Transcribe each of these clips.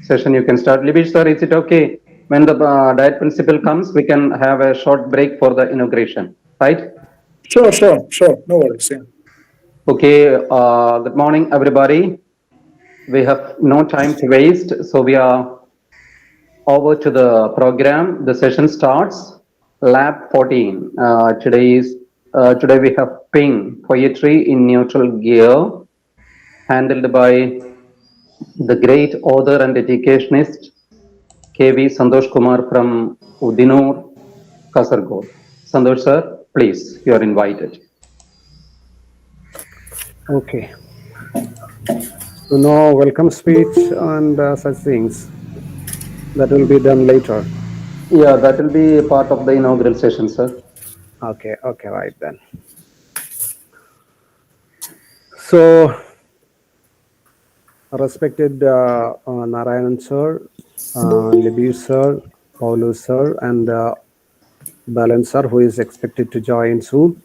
session, you can start. Libby sir, is it okay? When the diet principal comes, we can have a short break for the inauguration, right? Sure. No worries. Yeah. Okay, good morning, everybody. We have no time to waste, so we are over to the program. The session starts. LAP-14. Today we have Ping, Poetry in Neutral Gear, handled by the great author and educationist KV Santhoshkumar from Udinur, Kasargod. Santhosh sir, please, you are invited. Okay. So no welcome speech and such things. That will be done later. Yeah, that will be a part of the inaugural session, sir. Okay, right then. So, respected Narayanan sir, Libby sir, Paulo sir, and Balan sir, who is expected to join soon.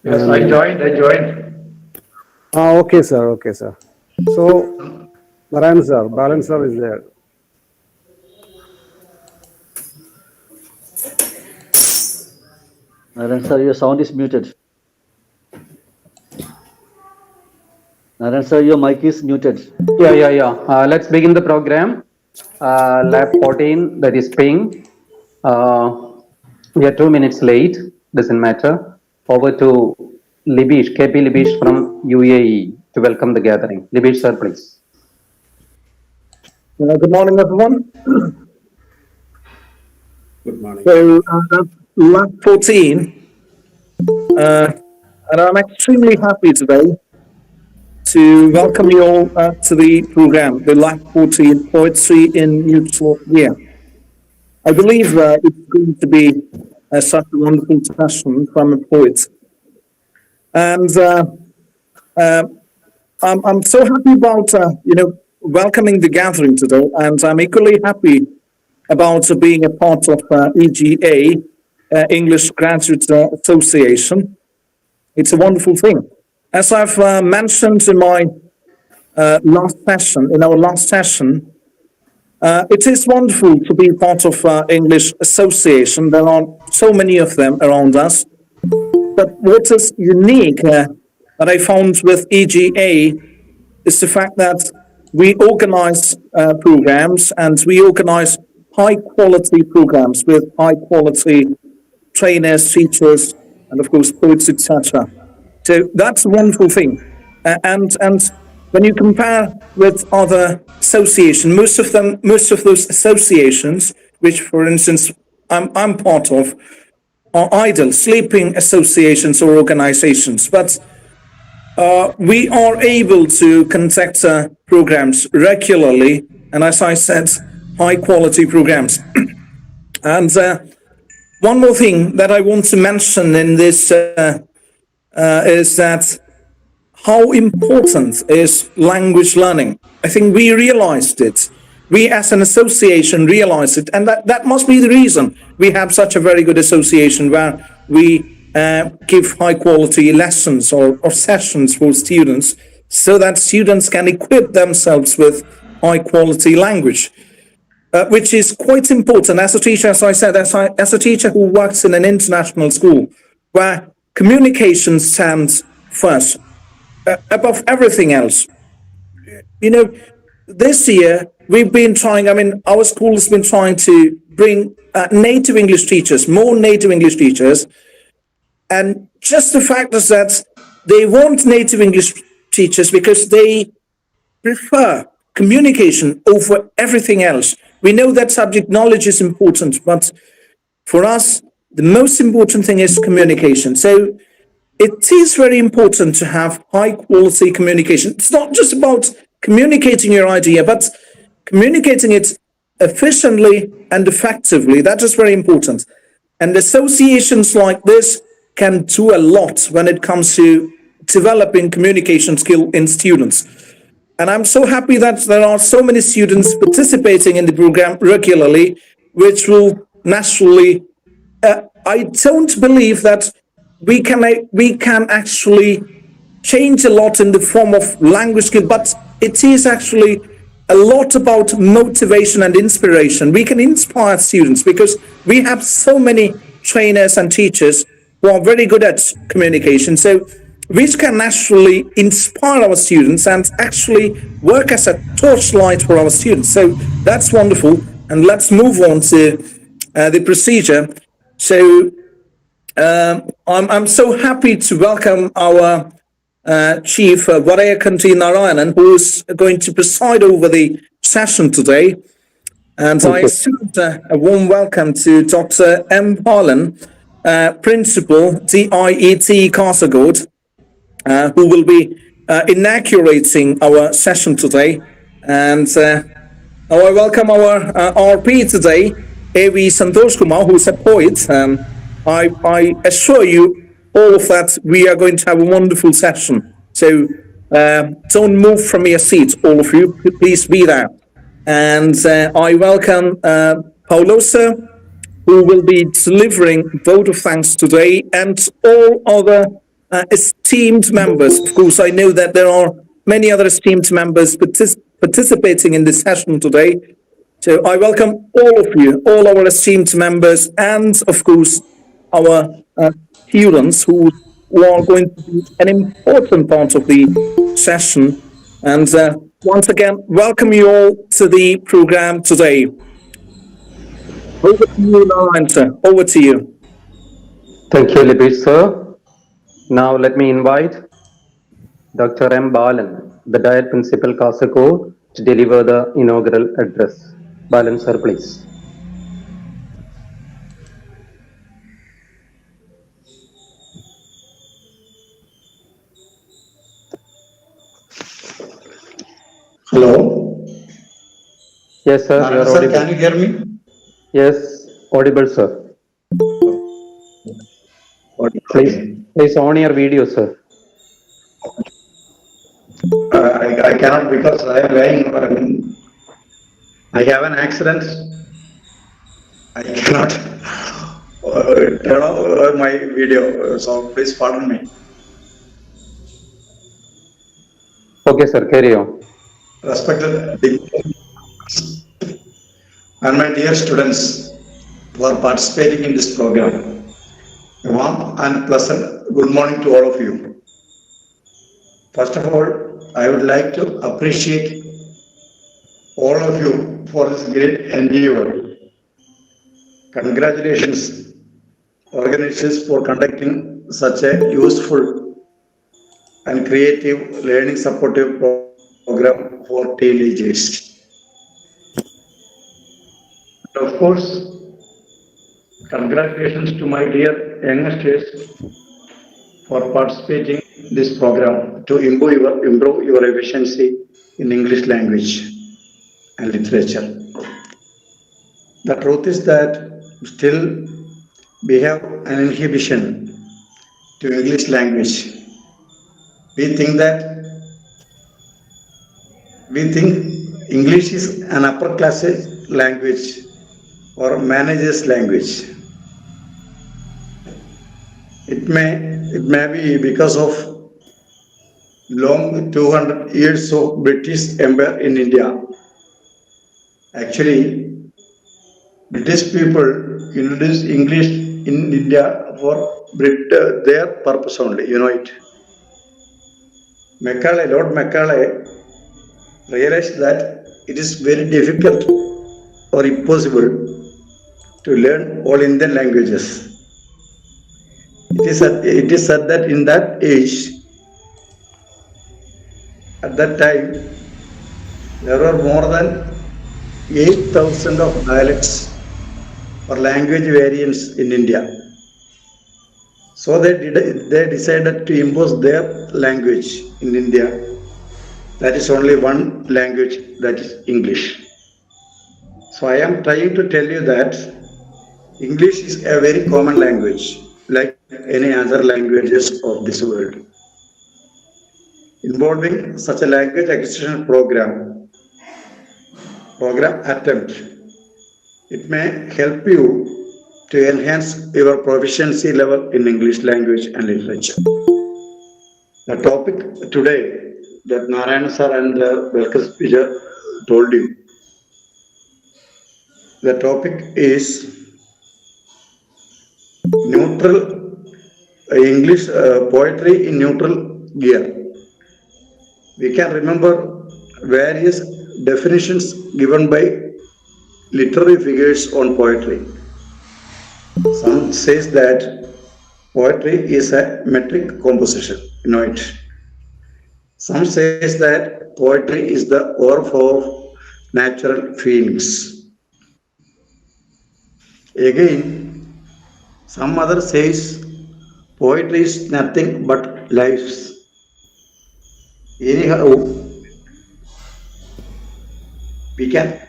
Yes, I joined. Okay, sir. So, Narayan sir, Balan sir is there. Narayan sir, your sound is muted. Narayan sir, your mic is muted. Yeah. Let's begin the program. LAP-14, that is Ping. We are 2 minutes late, doesn't matter. Over to Libish, KP Libish from UAE to welcome the gathering. Libish sir, please. Good morning, everyone. Good morning. So, LAP-14, and I'm extremely happy today to welcome you all to the program, the LAP-14 Poetry in Neutral Gear. I believe it's going to be such a wonderful session from a poet. And I'm so happy about, welcoming the gathering today. And I'm equally happy about being a part of EGA, English Graduate Association. It's a wonderful thing. As I've mentioned in my last session, it is wonderful to be part of English Association. There are so many of them around us. But what is unique that I found with EGA is the fact that we organize programs, and we organize high-quality programs with high-quality trainers, teachers, and of course poets, etc. So that's a wonderful thing. And when you compare with other associations, most of those associations, which, for instance, I'm part of, are idle, sleeping associations or organizations. But we are able to conduct programs regularly, and as I said, high-quality programs. And one more thing that I want to mention in this is that how important is language learning. I think we realized it. We as an association realized it, and that must be the reason we have such a very good association where we give high-quality lessons or sessions for students so that students can equip themselves with high-quality language. Which is quite important. As a teacher, as I said, as a teacher who works in an international school, where communication stands first, above everything else. This year, we've been trying, our school has been trying to bring native English teachers, more native English teachers. And just the fact is that they want native English teachers because they prefer communication over everything else. We know that subject knowledge is important, but for us, the most important thing is communication. So it is very important to have high quality communication. It's not just about communicating your idea, but communicating it efficiently and effectively. That is very important. And associations like this can do a lot when it comes to developing communication skill in students. And I'm so happy that there are so many students participating in the program regularly, which will naturally, I don't believe that we can actually change a lot in the form of language skill, but it is actually a lot about motivation and inspiration. We can inspire students because we have so many trainers and teachers who are very good at communication. So which can naturally inspire our students and actually work as a torchlight for our students. So that's wonderful. And let's move on to the procedure. So I'm so happy to welcome our Chief Varayakanti Narayanan, who is going to preside over the session today. And I extend a warm welcome to Dr. M Balan, Principal, DIET Kasaragod, who will be inaugurating our session today. And now I welcome our RP today, A.V. Santhoshkumar, who is a poet. I assure you all of that we are going to have a wonderful session. So don't move from your seats, all of you. Please be there. And I welcome Paulo, sir, who will be delivering vote of thanks today, and all other esteemed members. Of course, I know that there are many other esteemed members participating in this session today. So I welcome all of you, all our esteemed members, and of course, our students who are going to be an important part of the session. And once again, welcome you all to the program today. Over to you, Narayan, sir. Over to you. Thank you, Libis, sir. Now let me invite Dr. M Balan, the Diet Principal Kasaragod, to deliver the inaugural address. Balan, sir, please. Hello. Yes, sir. Narayan sir, can you hear me? Yes, audible, sir. Please on your video, sir. I cannot because I am lying. I have an accident. I cannot turn off my video, so please pardon me. Okay, sir. Carry on. Respected and my dear students who are participating in this program, a warm and pleasant good morning to all of you. First of all, I would like to appreciate all of you for this great endeavor. Congratulations, organizers, for conducting such a useful and creative learning supportive program for teenagers. Of course, congratulations to my dear youngsters for participating in this program to improve your efficiency in English language and literature. The truth is that still we have an inhibition to English language. We think English is an upper class language or manager's language. It may be because of long 200 years of British Empire in India. Actually, British people introduced English in India for their purpose only, you know it. Lord Macaulay realized that it is very difficult or impossible to learn all Indian languages. It is said that in that age, at that time, there were more than 8,000 of dialects or language variants in India. So they decided to impose their language in India. That is only one language, that is English. So I am trying to tell you that English is a very common language, like any other languages of this world. Involving such a language acquisition program attempt, it may help you to enhance your proficiency level in English language and literature. The topic today that Narayan sir and the welcome speaker told you. The topic is neutral English poetry in neutral gear. We can remember various definitions given by literary figures on poetry. Some says that poetry is a metric composition. You know it. Some says that poetry is the overflow of natural feelings. Again, some other says poetry is nothing but lives. Anyhow, we can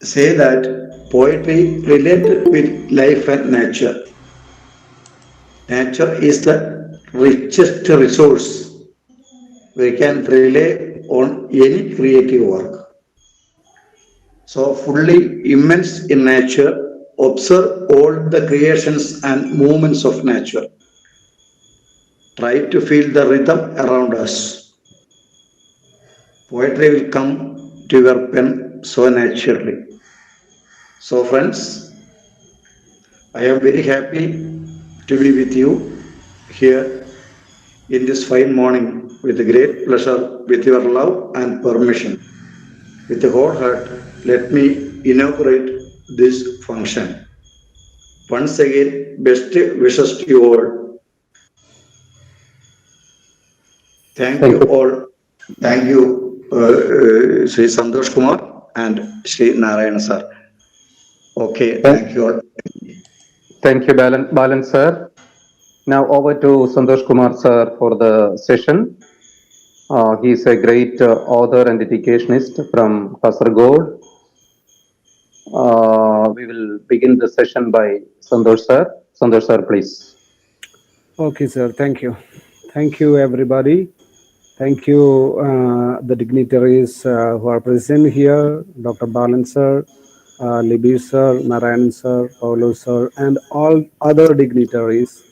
say that poetry related with life and nature. Nature is the richest resource. We can rely on any creative work. So, fully immense in nature, observe all the creations and movements of nature. Try to feel the rhythm around us. Poetry will come to your pen so naturally. So, friends, I am very happy to be with you here in this fine morning with great pleasure, with your love and permission. With a whole heart, let me inaugurate this function. Once again, best wishes to you all. Thank Thank you you. all. Thank you, Sri Santhoshkumar and Sri Narayana sir. Okay, thank Thank, you all. thank you, Balan sir. Now over to Santosh Kumar sir for the session. He is a great author and educationist from Kasargod. We will begin the session by Santosh sir. Santosh sir, please. Okay, sir. Thank you. Thank you, everybody. Thank you, the dignitaries who are present here, Dr. Balan sir, Libby sir, Narayan sir, Paulo sir, and all other dignitaries,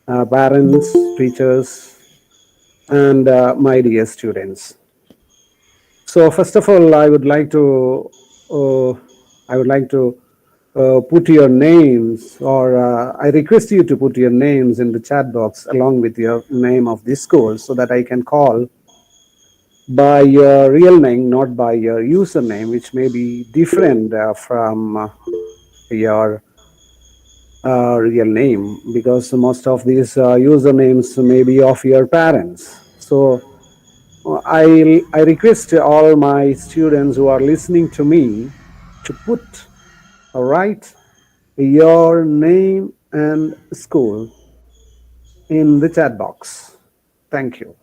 parents, teachers, and my dear students. So first of all, uh, I would like to put your names, or I request you to put your names in the chat box along with your name of this school, so that I can call by your real name, not by your username, which may be different from your real name, because most of these usernames may be of your parents. So I request all my students who are listening to me to put or write your name and school in the chat box. Thank you.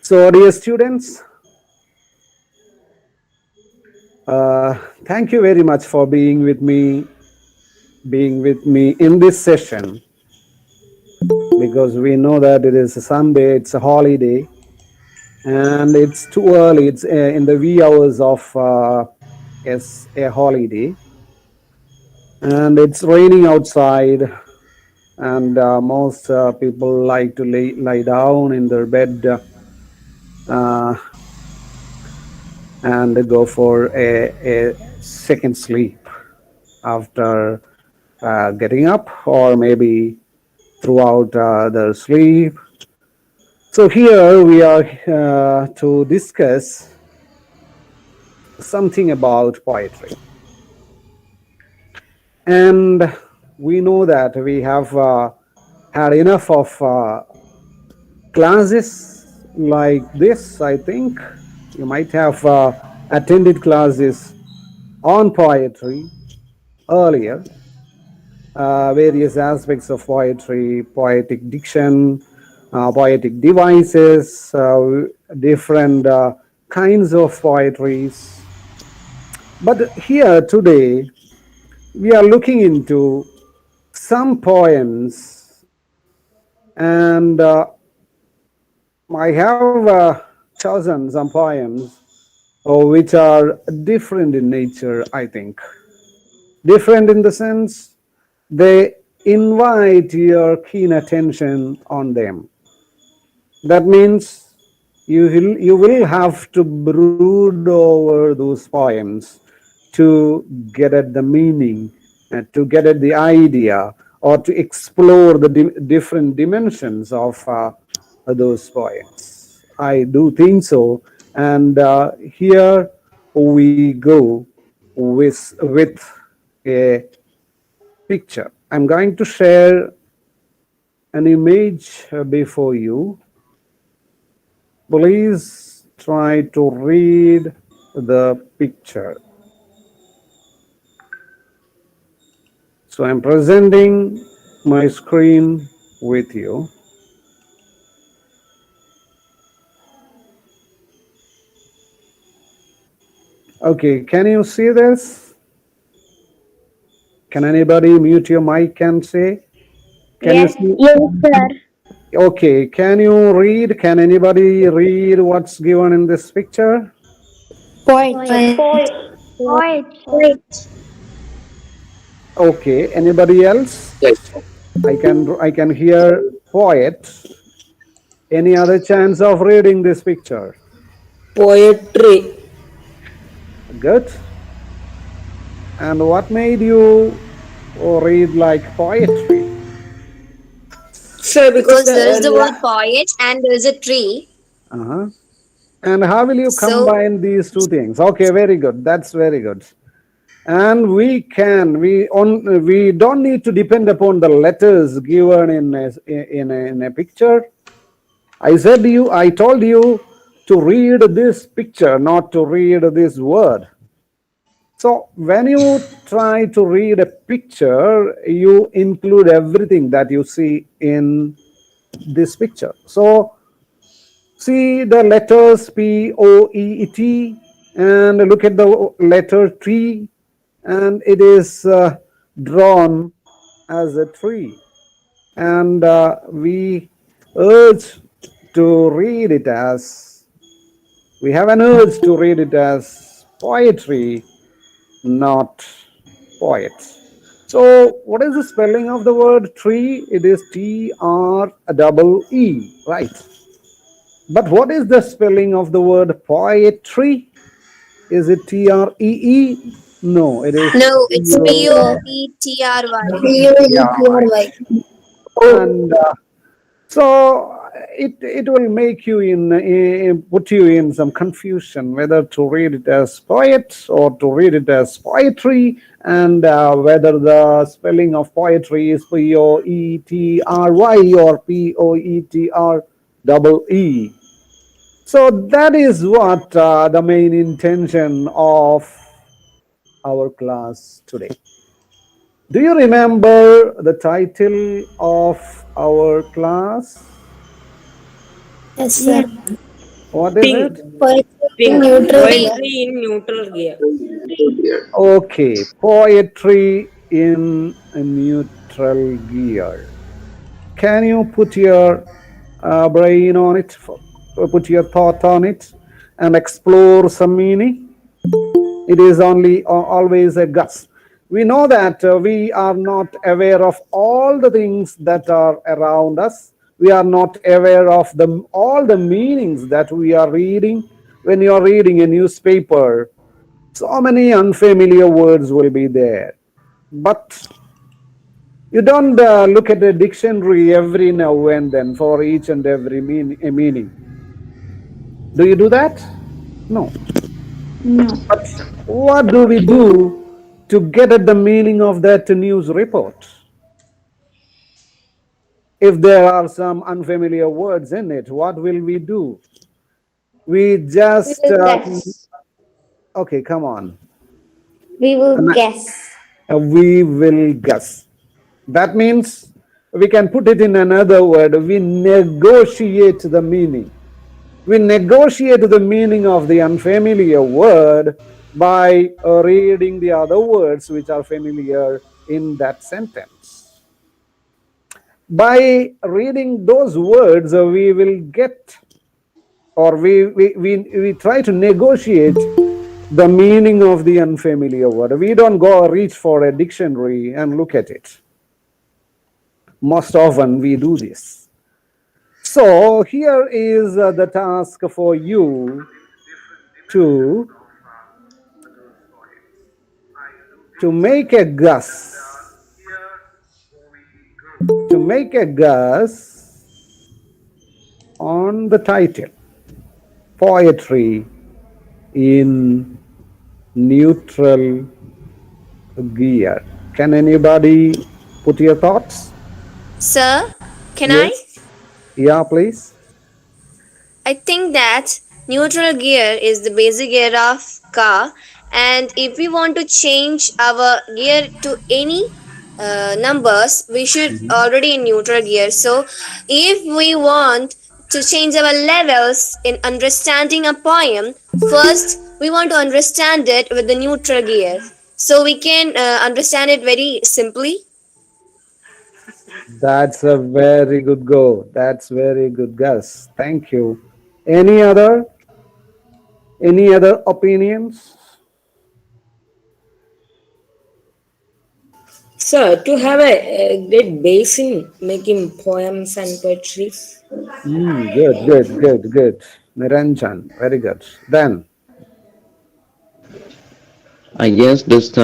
So, dear students, thank you very much for being with me in this session, because we know that it is a Sunday, it's a holiday, and it's too early. It's in the wee hours of a holiday, and it's raining outside, and most people like to lie down in their bed uh, and go for a second sleep after getting up, or maybe throughout their sleep. So here we are to discuss something about poetry. And we know that we have had enough of classes like this. I think you might have attended classes on poetry earlier, various aspects of poetry, poetic diction, poetic devices, different kinds of poetries. But here today, we are looking into some poems, and I have chosen some poems which are different in nature, I think. Different in the sense they invite your keen attention on them. That means you will have to brood over those poems to get at the meaning, to get at the idea, or to explore the different dimensions of those poems. I do think so. And here we go with a picture. I'm going to share an image before you. Please try to read the picture. So I'm presenting my screen with you. Okay, can you see this? Can anybody mute your mic and say? Can Yes. you see? Yes, sir. Okay, can you read? Can anybody read what's given in this picture? Poet. Poet. Okay, anybody else? I can hear poet. Any other chance of reading this picture? Poetry. Good. And what made you read like poetry? Sir, Because there is the word poet and there is a tree. Uh-huh. And how will you So combine these two things? Okay, very good. That's very good. And we don't need to depend upon the letters given in a picture. I told you to read this picture, not to read this word. So when you try to read a picture, you include everything that you see in this picture. So see the letters P-O-E-T and look at the letter T, and it is drawn as a tree. And we urge to read it as, we have an urge to read it as poetry, not poet. So what is the spelling of the word tree? It is T-R-E-E, right? But what is the spelling of the word poetry? Is it T-R-E-E? No, it is no, it's Poetry. P-O-E-T-R-Y. And so it will make you put you in some confusion whether to read it as poet or to read it as poetry, and whether the spelling of poetry is P-O-E-T-R-Y or P-O-E-T-R-E-E. So that is what the main intention of our class today. Do you remember the title of our class? Yes, sir. What is Pink. it? Poetry in neutral gear. Okay, poetry in a neutral gear. Can you put your brain on it, put your thought on it, and explore some meaning? It is always a guess. We know that we are not aware of all the things that are around us. We are not aware of all the meanings that we are reading. When you are reading a newspaper, so many unfamiliar words will be there. But you don't look at the dictionary every now and then for each and every meaning. Do you do that? No. But what do we do to get at the meaning of that news report? If there are some unfamiliar words in it, what will we do? We just, okay, come on. We will guess. We will guess. That means we can put it in another word. We negotiate the meaning. We negotiate the meaning of the unfamiliar word by reading the other words which are familiar in that sentence. By reading those words, we will get, or we try to negotiate the meaning of the unfamiliar word. We don't go reach for a dictionary and look at it. Most often we do this. So here is the task for you to make a guess. To make a guess on the title, Poetry in Neutral Gear. Can anybody put your thoughts? Sir, can I? Yes. Yeah, please. I think that neutral gear is the basic gear of car, and if we want to change our gear to any numbers, we should already in neutral gear. So, if we want to change our levels in understanding a poem, first we want to understand it with the neutral gear, so we can understand it very simply. That's a very good go. That's very good guess. Thank you. Any other? Any other opinions? Sir, to have a great base in making poems and poetries. Good. Niranjan, very good. Then, I guess this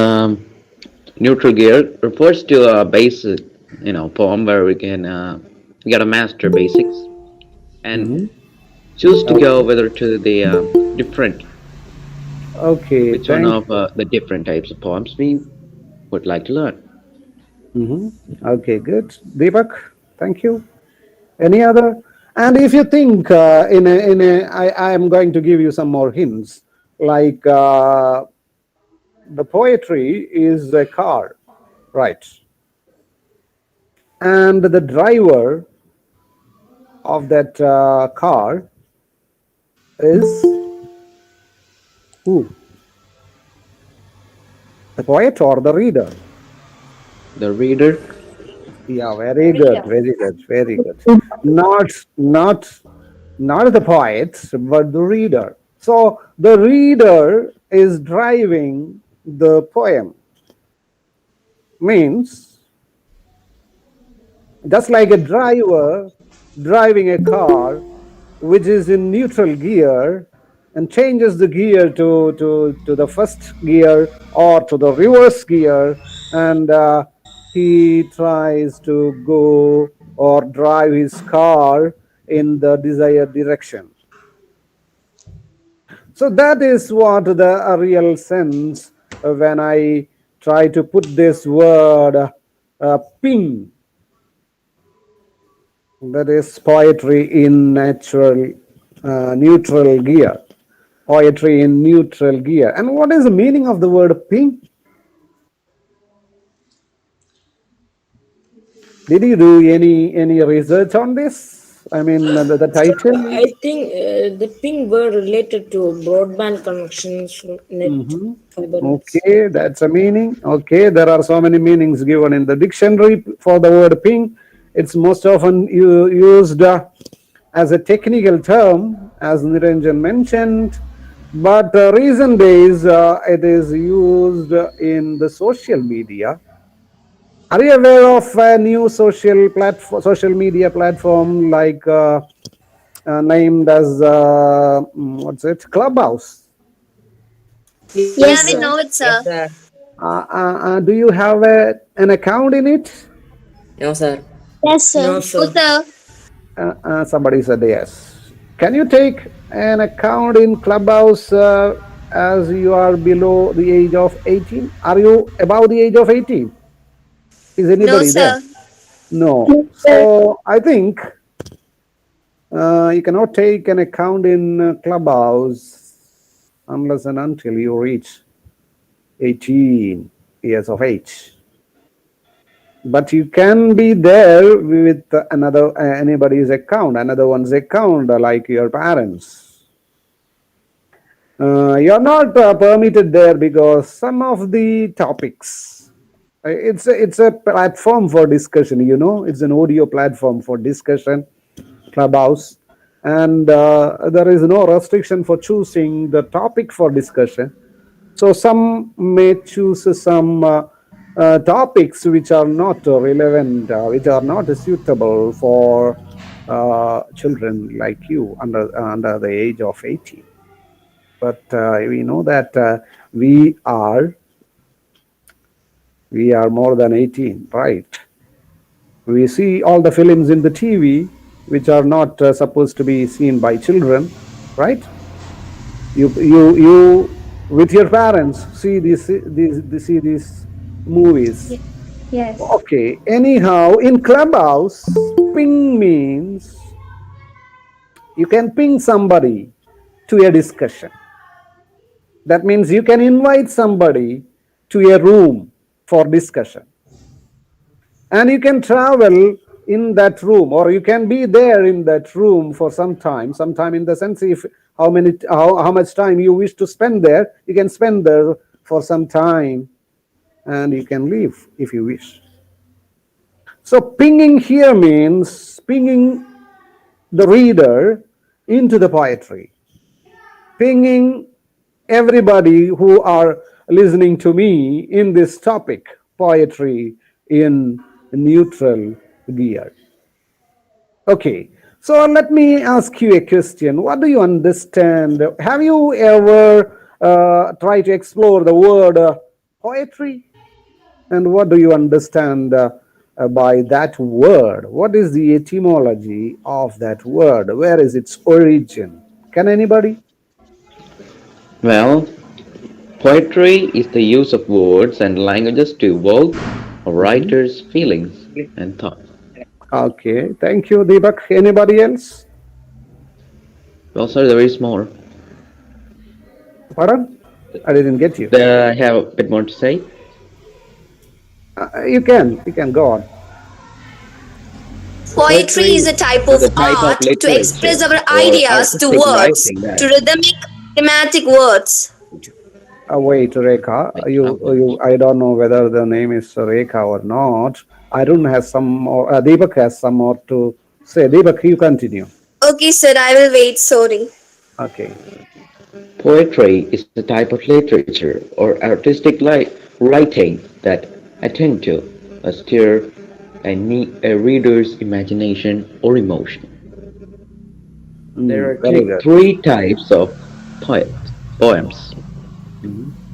neutral gear refers to a basic, poem where we can get a master basics and choose to go whether to the different, okay, which one thank. of the different types of poems we would like to learn. Okay, good. Deepak, thank you. Any other? And if you think I am going to give you some more hints. Like the poetry is a car, right? And the driver of that car is who? The poet or the reader? The reader. Yeah, very good, very good. Not the poet, but the reader. So the reader is driving the poem. Means just like a driver driving a car which is in neutral gear and changes the gear to the first gear or to the reverse gear, and he tries to go or drive his car in the desired direction. So that is what the real sense when I try to put this word ping. That is poetry in neutral gear. Poetry in neutral gear. And what is the meaning of the word ping? Did you do any research on this? I mean, the title. I think the ping were related to broadband connections, net fiber nets. Okay, that's a meaning. Okay, there are so many meanings given in the dictionary for the word ping. It's most often used as a technical term, as Niranjan mentioned, but recent days it is used in the social media. Are you aware of a new social media platform like named as what's it? Clubhouse? Yeah, Yes, we sir. know it, Yes, sir. sir. Do you have an account in it? No, sir. Yes, No, sir. Oh, sir. sir. Somebody said yes. Can you take an account in Clubhouse as you are below the age of 18? Are you above the age of 18? Is No, anybody there? sir. No. So I think you cannot take an account in Clubhouse unless and until you reach 18 years of age. But you can be there with anybody's account, another one's account, like your parents. You're not permitted there because some of the topics. It's a platform for discussion. It's an audio platform for discussion, Clubhouse, and there is no restriction for choosing the topic for discussion. So some may choose some topics which are not relevant, which are not suitable for children like you under the age of 18. But we know that we are more than 18, right? We see all the films in the TV which are not supposed to be seen by children, right? You with your parents see these movies. Yes. Okay. Anyhow, in Clubhouse, ping means you can ping somebody to a discussion. That means you can invite somebody to a room for discussion, and you can travel in that room, or you can be there in that room for sometime in the sense, if how much time you wish to spend there, you can spend there for some time, and you can leave if you wish. So pinging here means pinging the reader into the poetry, pinging everybody who are listening to me in this topic, poetry in neutral gear. Okay, so let me ask you a question. What do you understand? Have you ever tried to explore the word poetry? And what do you understand by that word? What is the etymology of that word? Where is its origin? Can anybody? Well, poetry is the use of words and languages to evoke a Mhm. writer's feelings and thoughts. Okay, thank you, Deepak. Anybody else? Well, sir, there is more. Pardon? I didn't get you. I have a bit more to say. You can go on. Poetry is a Poetry type is of a type of art to literature express our or ideas to artistic words, writing that. to rhythmic, thematic words. Wait, Rekha, Wait, I don't know whether the name is Rekha or not. Arun has some more, Deepak has some more to say. Deepak, you continue. Okay, sir, I will wait. Sorry. Okay. Poetry is a type of literature or artistic writing that attend to, stir a reader's imagination or emotion. There are Very good. three types of poems: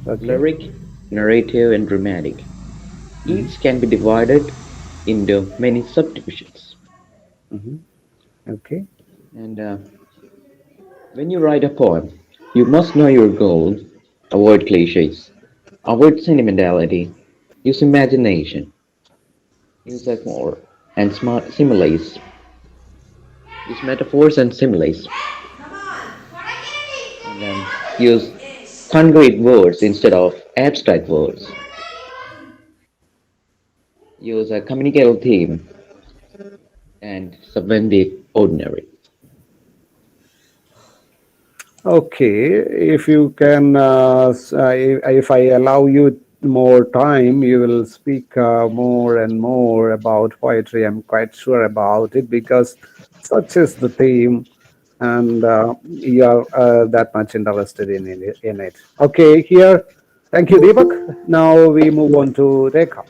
Okay. lyric, narrative, and dramatic. Each can be divided into many subdivisions. Okay. And when you write a poem, you must know your goal, avoid cliches, avoid sentimentality, use imagination, use metaphor and smart similes, use metaphors and similes, and use concrete words instead of abstract words. Use a communicative theme and subvert the ordinary. Okay, if you can, if I allow you more time, you will speak more and more about poetry. I'm quite sure about it because such is the theme, and you are that much interested in it. Okay, here. Thank you, Deepak. Now we move on to Rekha.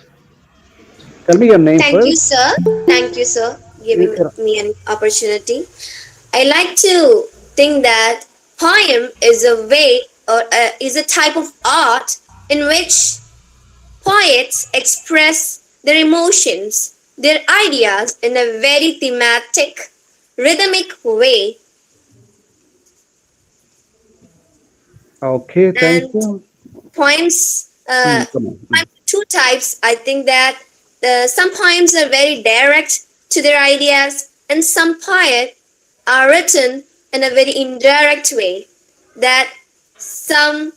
Tell me your name Thank you, first. sir. Thank you, sir, giving You- me an opportunity. I like to think that poem is a way or is a type of art in which poets express their emotions, their ideas in a very thematic, rhythmic way. Okay, thank And you. poems, Come on. two types. I think that some poems are very direct to their ideas, and some poems are written in a very indirect way that some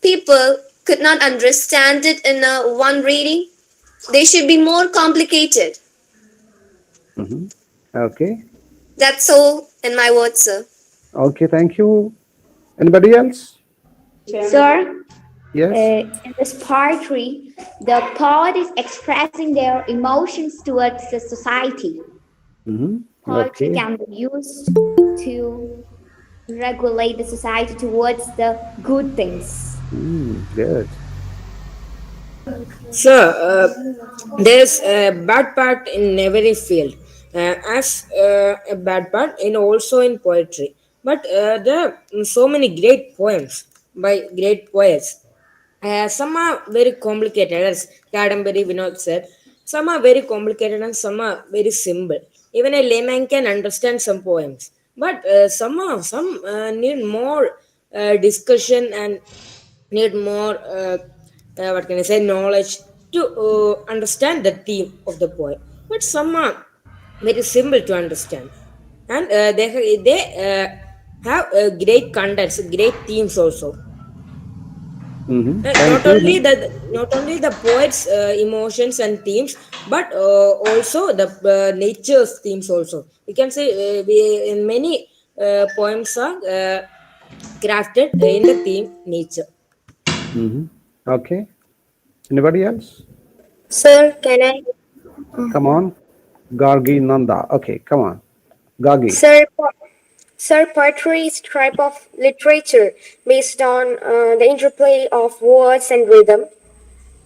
people could not understand it in a one reading. They should be more complicated. Okay. That's all in my words, sir. Okay, thank you. Anybody else? Sir, Yes. in this poetry, the poet is expressing their emotions towards the society. Poetry Okay. can be used to regulate the society towards the good things. Good. Sir, there's a bad part in every field. as a bad part and also in poetry. But there are so many great poems by great poets. Some are very complicated, as Kadambari Vinod said. Some are very complicated and some are very simple. Even a layman can understand some poems. But some need more discussion and need more what can I say knowledge to understand the theme of the poem. But some are very simple to understand, and they have great contents, great themes also. Thank you. Not only the poets emotions and themes, but also the nature's themes also. We can say in many poems are crafted in the theme nature. Okay. Anybody else? Sir, can I? Come on. Gargi Nanda. Okay, come on. Gargi. Sir, sir, poetry is a type of literature based on the interplay of words and rhythm.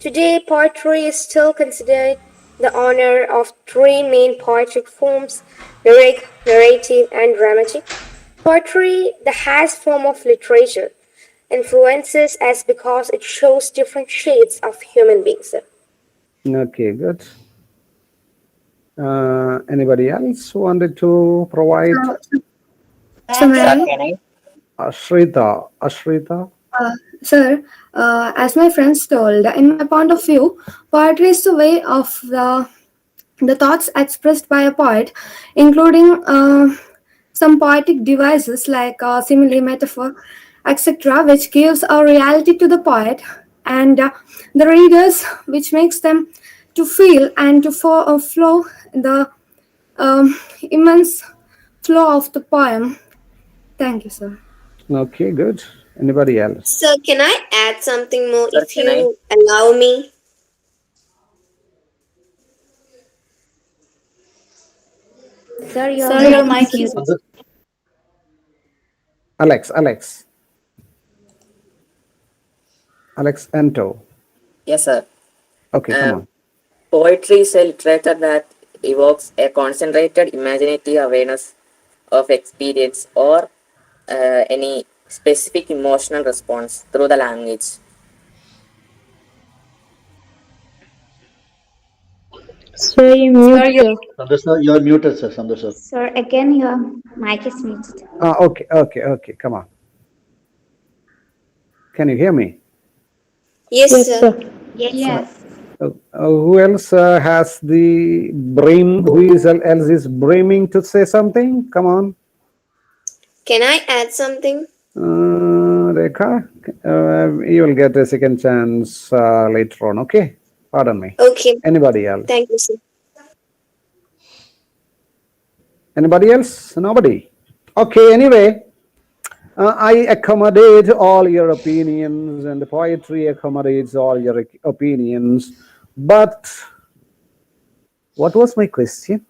Today, poetry is still considered the honor of three main poetic forms: lyric, narrative, and dramatic. Poetry, the highest form of literature, influences us because it shows different shades of human beings. Okay, good. Anybody else wanted to provide? So, may I? Ashrita. Ashrita. Sir, as my friends told, in my point of view, poetry is the way of the thoughts expressed by a poet, including some poetic devices like simile, metaphor, etc., which gives a reality to the poet and the readers, which makes them to feel and to flow the immense flow of the poem. Thank you, sir. Okay, good. Anybody else? Sir, can I add something more Sir, if can I? you allow me? Sir, your Sir, mic your is mic is. muted. Alex. Alex. Alex Anto. Yes, sir. Okay, come on. Poetry is a literature that evokes a concentrated imaginative awareness of experience or any specific emotional response through the language. Sir, you Sir, mute, your sir. Sandhurster, you are muted, sir. Sandhurster. Sir, again, your mic is muted. Okay. Come on. Can you hear me? Yes, Yes, sir. sir. Yes. Who else has the brain? Else is braming to say something? Come on. Can I add something? Rekha, you will get a second chance later on. Okay. Pardon me. Okay. Anybody else? Thank you, sir. Anybody else? Nobody. Okay. Anyway, I accommodate all your opinions, and the poetry accommodates all your opinions. But what was my question?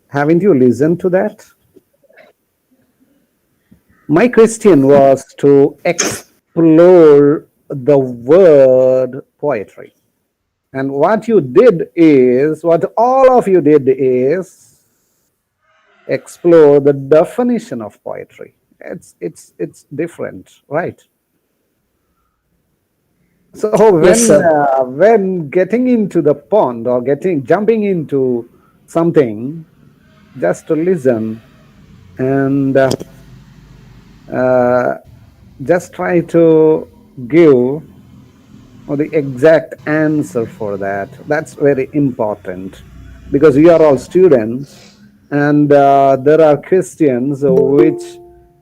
Haven't you listened to that? My question was to explore the word poetry. And what you did is, what all of you did is explore the definition of poetry. It's different, right? So Yes, sir. when getting into the pond or jumping into something, just to listen and just try to give the exact answer for that. That's very important because we are all students, and there are questions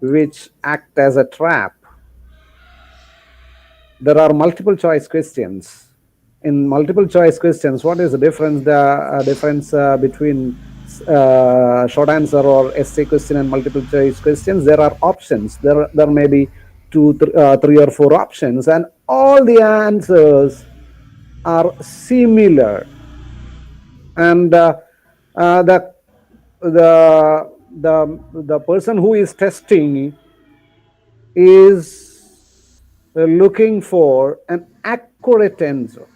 which act as a trap. There are multiple choice questions. In multiple choice questions, what is the difference? The difference between short answer or essay question and multiple choice questions? There are options. There may be three or four options, and all the answers are similar, and the the person who is testing is looking for an accurate answer.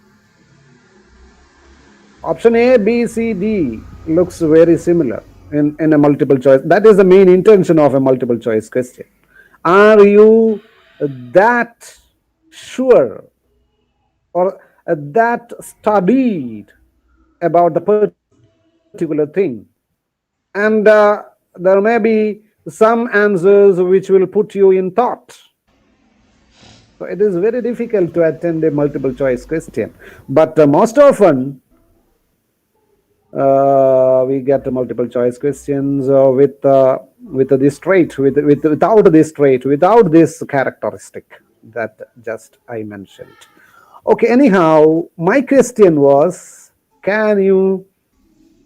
Option A, B, C, D looks very similar in a multiple choice. That is the main intention of a multiple choice question. Are you that sure or that studied about the particular thing? And there may be some answers which will put you in thought. So it is very difficult to attend a multiple choice question. But most often, we get multiple choice questions with this trait, without this trait, without this characteristic that just I mentioned. Okay, anyhow, my question was, can you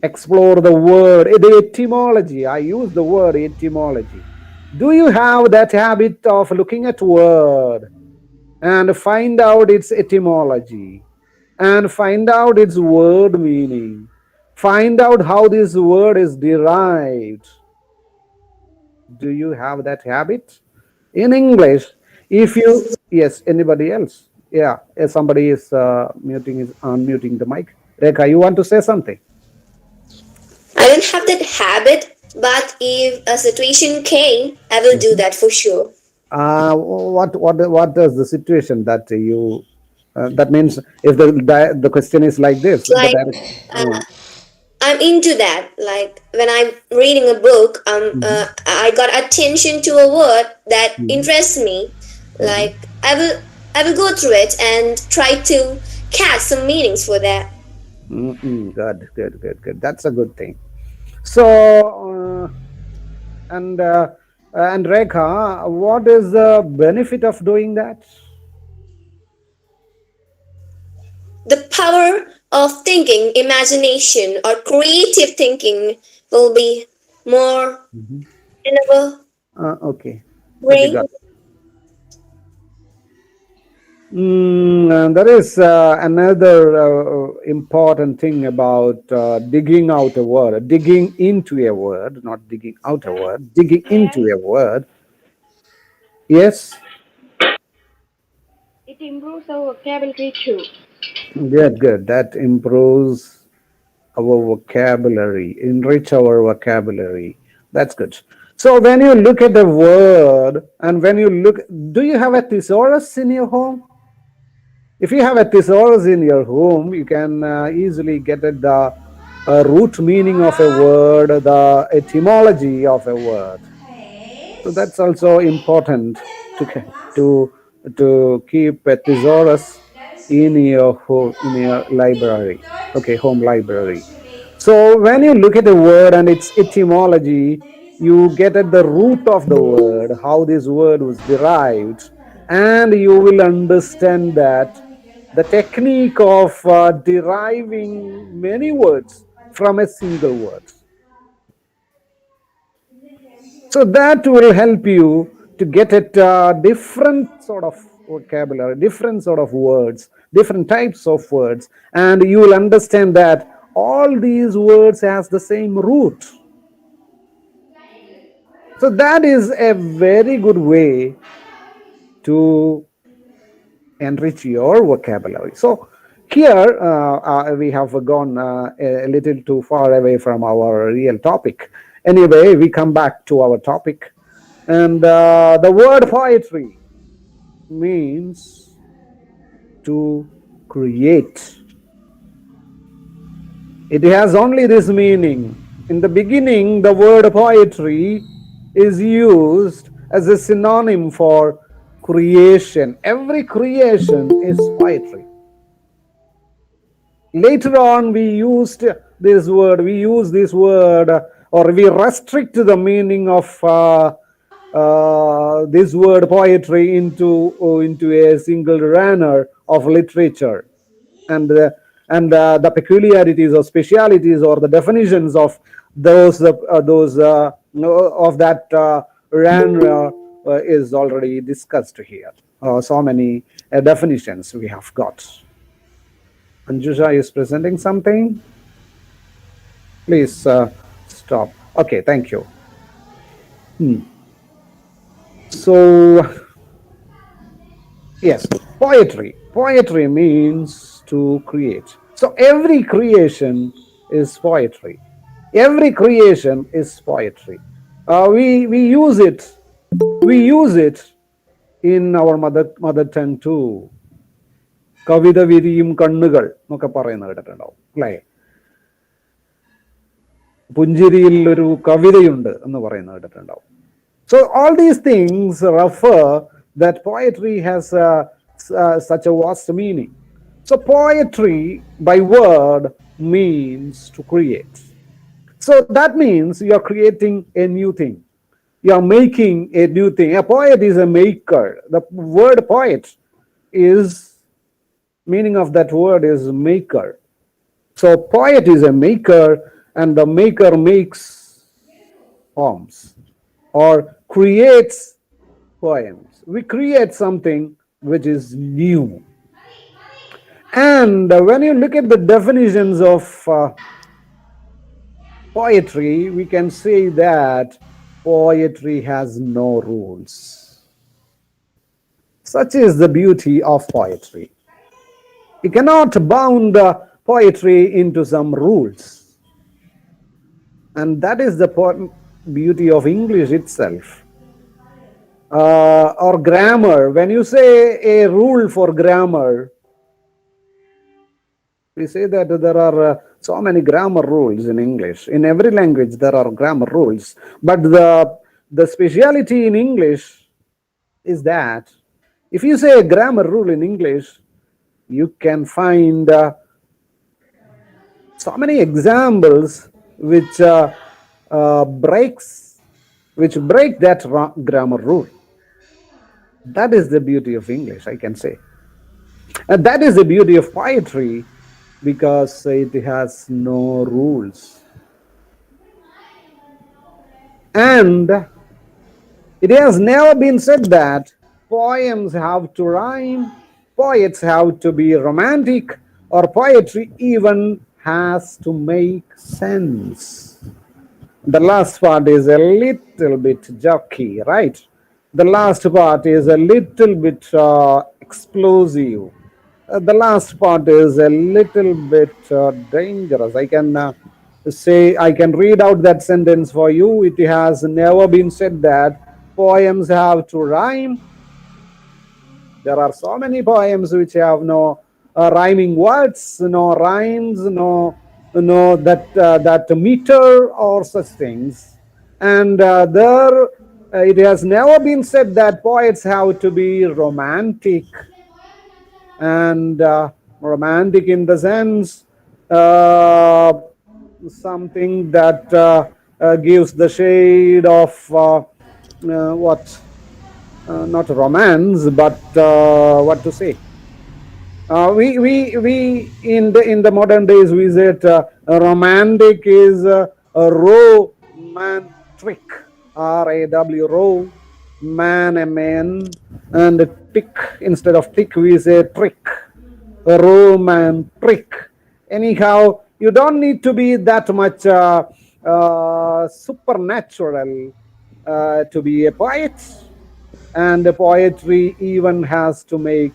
explore the word, the etymology? I use the word etymology. Do you have that habit of looking at word and find out its etymology and find out its word meaning, find out how this word is derived? Do you have that habit? In English, if you, yes, anybody else? Yeah, somebody is unmuting the mic. Rekha, you want to say something? I don't have that habit, but if a situation came, I will do that for sure. What does the situation that you that means if the question is like this, the Like, direct. I'm into that. Like when I'm reading a book, I got attention to a word that interests me. Like I will go through it and try to catch some meanings for that. Good. That's a good thing. So, and Rekha, what is the benefit of doing that? The power of thinking, imagination, or creative thinking will be more in our Okay, brain. got it. And there is another important thing about digging out a word, digging into a word, not digging out a word, digging into a word. Yes, It improves our vocabulary too. good. That improves our vocabulary, enrich our vocabulary. That's good. So when you look at the word and when you look, do you have a thesaurus in your home? If you have a thesaurus in your home, you can easily get at the root meaning of a word, the etymology of a word. So that's also important to to keep a thesaurus in your in your library. Okay, home library. So when you look at a word and its etymology, you get at the root of the word, how this word was derived, and you will understand that the technique of deriving many words from a single word. So that will help you to get at different sort of vocabulary, different sort of words, different types of words, and you will understand that all these words has the same root. So that is a very good way to enrich your vocabulary. So here we have gone a little too far away from our real topic. Anyway, we come back to our topic. And the word poetry means to create. It has only this meaning. In the beginning, the word poetry is used as a synonym for creation. Every creation is poetry. Later on, we use this word, or we restrict the meaning of this word poetry into a single genre of literature, and the peculiarities or specialities or the definitions of those of that genre is already discussed here. So many definitions we have got. Anjusha is presenting something. Please stop. Okay, thank you. So, yes, poetry. Poetry means to create. So every creation is poetry. Every creation is poetry. We use it. We use it in our mother tongue too. കവിത വിരിയും കണ്ണുകൾ എന്നൊക്കെ പറയുന്നത് കേട്ടിട്ടുണ്ടാവും അല്ലേ? പുഞ്ചിരിയിൽ ഒരു കവിതയുണ്ട് എന്ന് പറയുന്നത് കേട്ടിട്ടുണ്ടാവും. So all these things refer that poetry has such a vast meaning. So poetry by word means to create. So that means you are creating a new thing. You are making a new thing. A poet is a maker. The word poet is, meaning of that word is maker. So poet is a maker, and the maker makes poems or creates poems. We create something which is new. And when you look at the definitions of poetry, we can say that poetry has no rules. Such is the beauty of poetry. You cannot bound poetry into some rules. And that is the beauty of English itself. Or grammar. When you say a rule for grammar, we say that there are so many grammar rules in English. In every language, there are grammar rules. But the speciality in English is that if you say a grammar rule in English, you can find so many examples which break that grammar rule. That is the beauty of English, I can say. And that is the beauty of poetry, because it has no rules. And it has never been said that poems have to rhyme, poets have to be romantic, or poetry even has to make sense. The last part is a little bit jerky, right? The last part is a little bit explosive. The last part is a little bit dangerous. I can I can read out that sentence for you. It has never been said that poems have to rhyme. There are so many poems which have no rhyming words, no rhymes, no that meter or such things. And it has never been said that poets have to be romantic. And romantic in the sense something that gives the shade of what? Not romance, but what to say? We in the modern days we said romantic is a romantic, R-A-W, row, man, a man, and a tick, instead of tick we say trick, romantic. Anyhow, you don't need to be that much supernatural to be a poet. And the poetry even has to make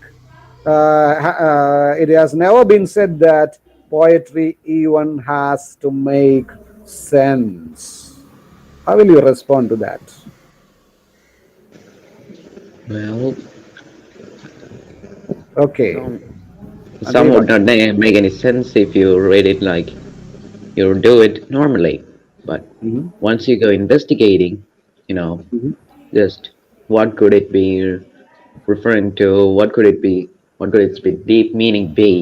it has never been said that poetry even has to make sense. How will you respond to that? Well, Okay. some would not make any sense if you read it like you do it normally. But once you go investigating, just what could it be referring to? What could it be? What could its deep meaning be?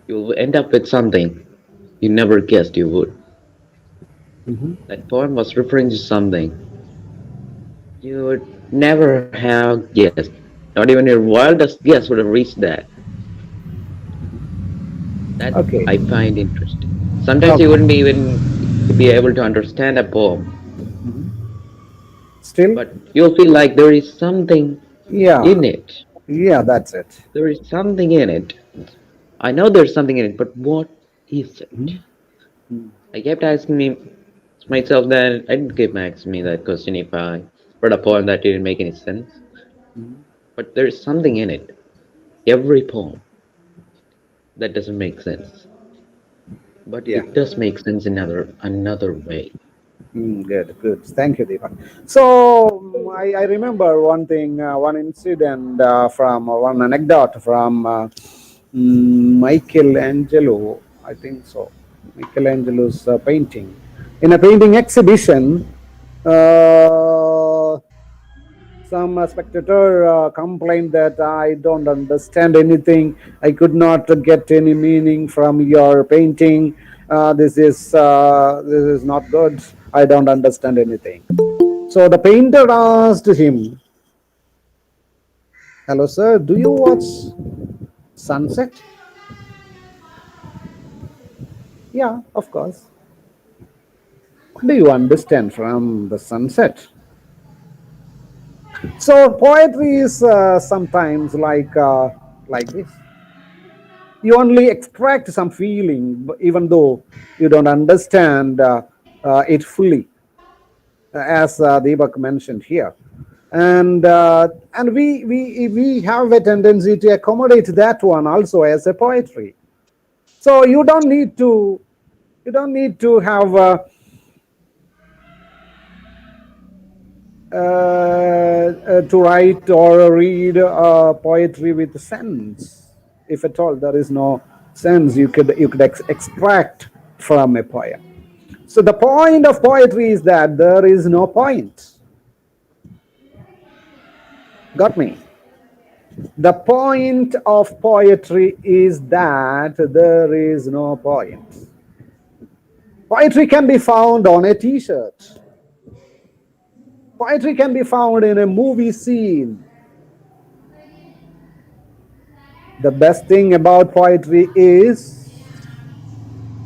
You'll end up with something you never guessed you would. That poem was referring to something you would never have guessed. Not even your wildest guess would have reached that. That Okay. I find interesting. Sometimes you wouldn't even be able to understand a poem. Still? But you'll feel like there is something in it. Yeah, that's it. There is something in it. I know there's something in it, but what is it? I kept asking myself that. I didn't keep asking me that question if I read a poem that didn't make any sense. But there's something in it. Every poem. that doesn't make sense. But Yeah. it does make sense in another way. Good, good. Thank you, Deepak. So I remember one thing, one incident from one anecdote from Michelangelo, I think so. Michelangelo's painting. In a painting exhibition, uh, some spectator complained that I don't understand anything. I could not get any meaning from your painting. This is not good. I don't understand anything. So the painter asked him, "Hello, sir. Do you watch sunset?" "Yeah, of course." "What do you understand from the sunset?" So poetry is sometimes like this. You only extract some feeling, even though you don't understand it fully, as Deepak mentioned here. And we have a tendency to accommodate that one also as a poetry. So you don't need to have to write or read poetry with sense. If at all there is no sense, you could extract from a poem. So the point of poetry is that there is no point. Got me? The point of poetry is that there is no point. Poetry can be found on a t-shirt. Poetry can be found in a movie scene. The best thing about poetry is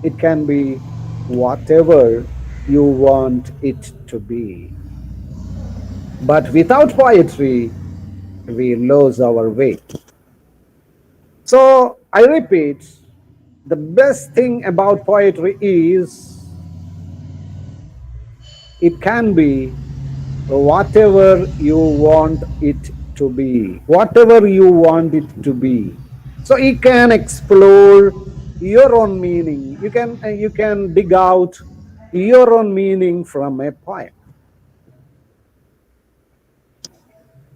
it can be whatever you want it to be. But without poetry, we lose our way. So I repeat, the best thing about poetry is it can be whatever you want it to be. Whatever you want it to be. So you can explore your own meaning. You can dig out your own meaning from a poem.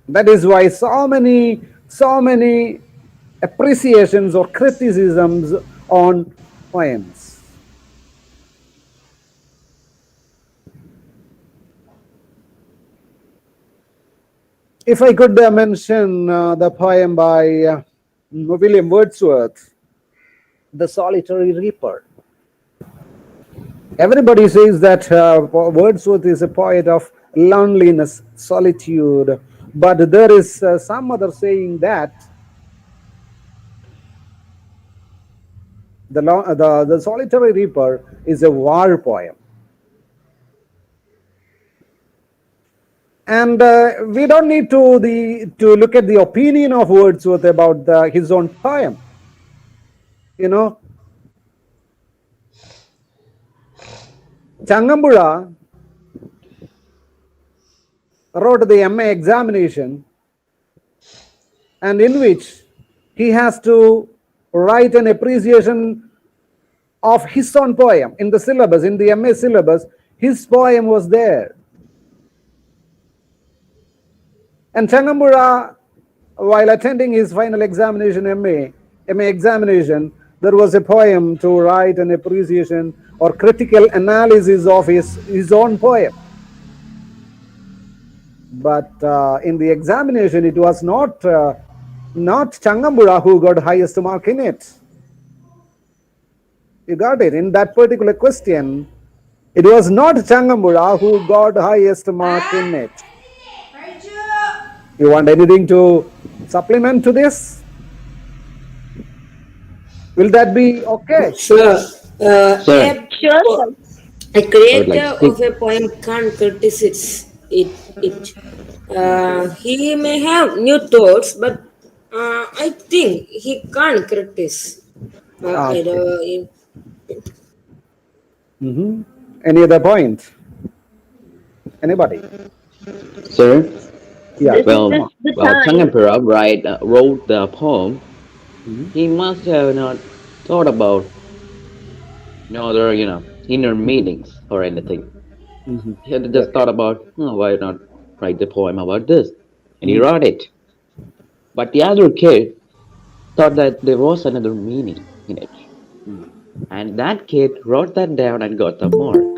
That is why so many appreciations or criticisms on poems. If I could mention the poem by William Wordsworth, The Solitary Reaper. Everybody says that Wordsworth is a poet of loneliness, solitude, but there is some other saying that the Solitary Reaper is a war poem. And we don't need to look at the opinion of Wordsworth about his own poem. You know, Changambula wrote the MA examination, and in which he has to write an appreciation of his own poem in the syllabus, in the MA syllabus. His poem was there. And Changambura, while attending his final examination, MA examination, there was a poem to write an appreciation or critical analysis of his own poem. But in the examination, it was not Changambura who got highest mark in it. You got it? In that particular question, it was not Changambura who got highest mark in it. You want anything to supplement to this? Will that be okay? Sure. Sir, Sure, sir. A I would like creator to speak. of a poem can't criticize it. He may have new thoughts, but I think he can't criticize. Okay. Any other point? Anybody? Sir, Yeah. This is well, the well, time. Changampura wrote the poem. He must have not thought about no other, inner meanings or anything. Hmm. He had just Okay. thought about, oh, why not write the poem about this? And he Mm. wrote it. But the other kid thought that there was another meaning in it. And that kid wrote that down and got the mark.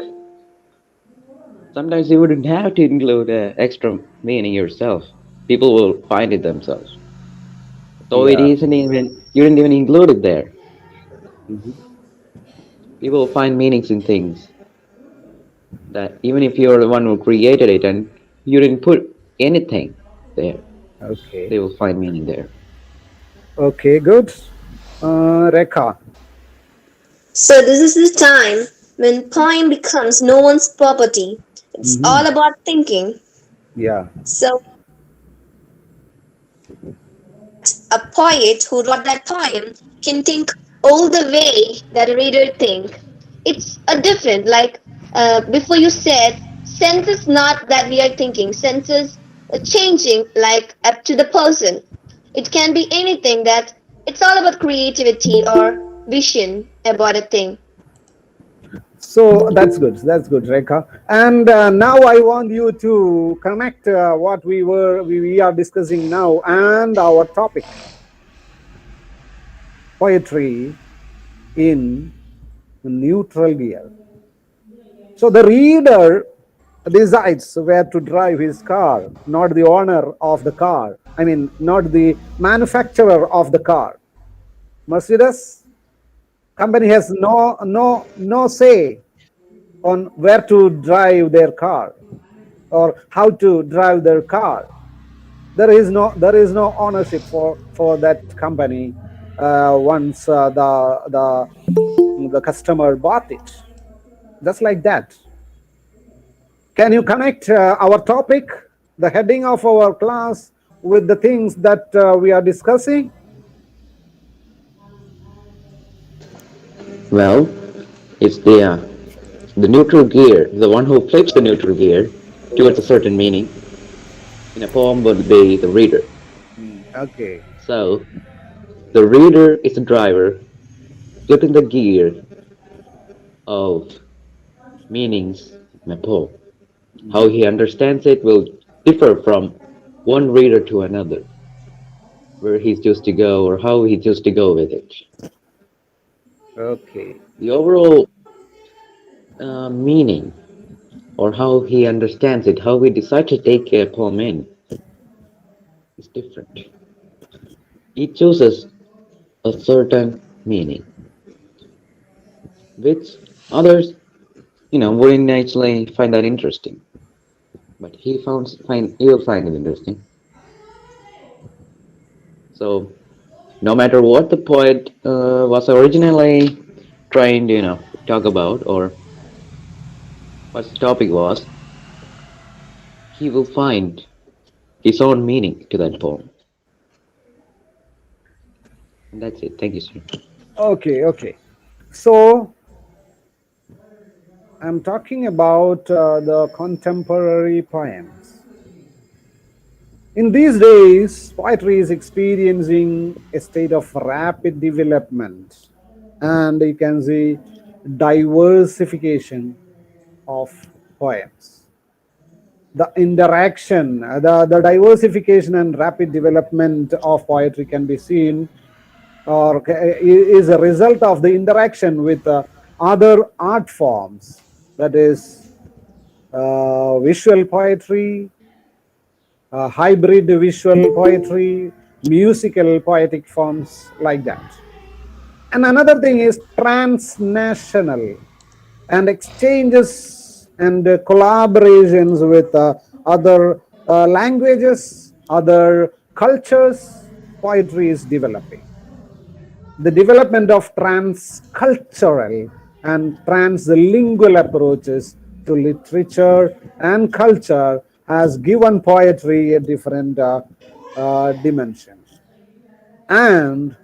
Sometimes you wouldn't have to include extra meaning yourself. People will find it themselves. So it Yeah. isn't even, you didn't even include it there. Hmm. People will find meanings in things that even if you're the one who created it and you didn't put anything there, Okay. they will find meaning there. Okay. Good. Rekha. So this is the time when poem becomes no one's property. It's Hmm. all about thinking. Yeah. So a poet who wrote that poem can think all the way that a reader think. It's a different, like before you said, sense is not that we are thinking. Sense is changing, like up to the person. It can be anything that it's all about creativity or vision about a thing. So that's good. That's good, Rekha. And now I want you to connect what we are discussing now and our topic, poetry in neutral gear. So the reader decides where to drive his car, not the owner of the car. I mean, not the manufacturer of the car. Mercedes company has no say on where to drive their car or how to drive their car. There is no ownership for that company once the customer bought it. Just like that. Can you connect our topic, the heading of our class, with the things that we are discussing? Well, it's the neutral gear, the one who flips the neutral gear towards a certain meaning in a poem would be the reader. Okay. So the reader is the driver flipping the gear of meanings in a poem. How he understands it will differ from one reader to another, where he's choose to go or how he choose to go with it. Okay. The overall meaning or how he understands it, how he decides to take a poem in is different. He chooses a certain meaning, which others, wouldn't actually find that interesting. But he'll find it interesting. So no matter what the poet was originally trying to, talk about or what the topic was, he will find his own meaning to that poem. And that's it. Thank you, sir. Okay. Okay. So I'm talking about the contemporary poems. In these days, poetry is experiencing a state of rapid development, and you can see diversification of poems. The interaction, the diversification and rapid development of poetry can be seen or is a result of the interaction with other art forms, that is visual poetry, hybrid visual poetry, musical poetic forms like that. And another thing is transnational and exchanges and collaborations with other languages, other cultures. Poetry is developing. The development of transcultural and translingual approaches to literature and culture has given poetry a different dimension. And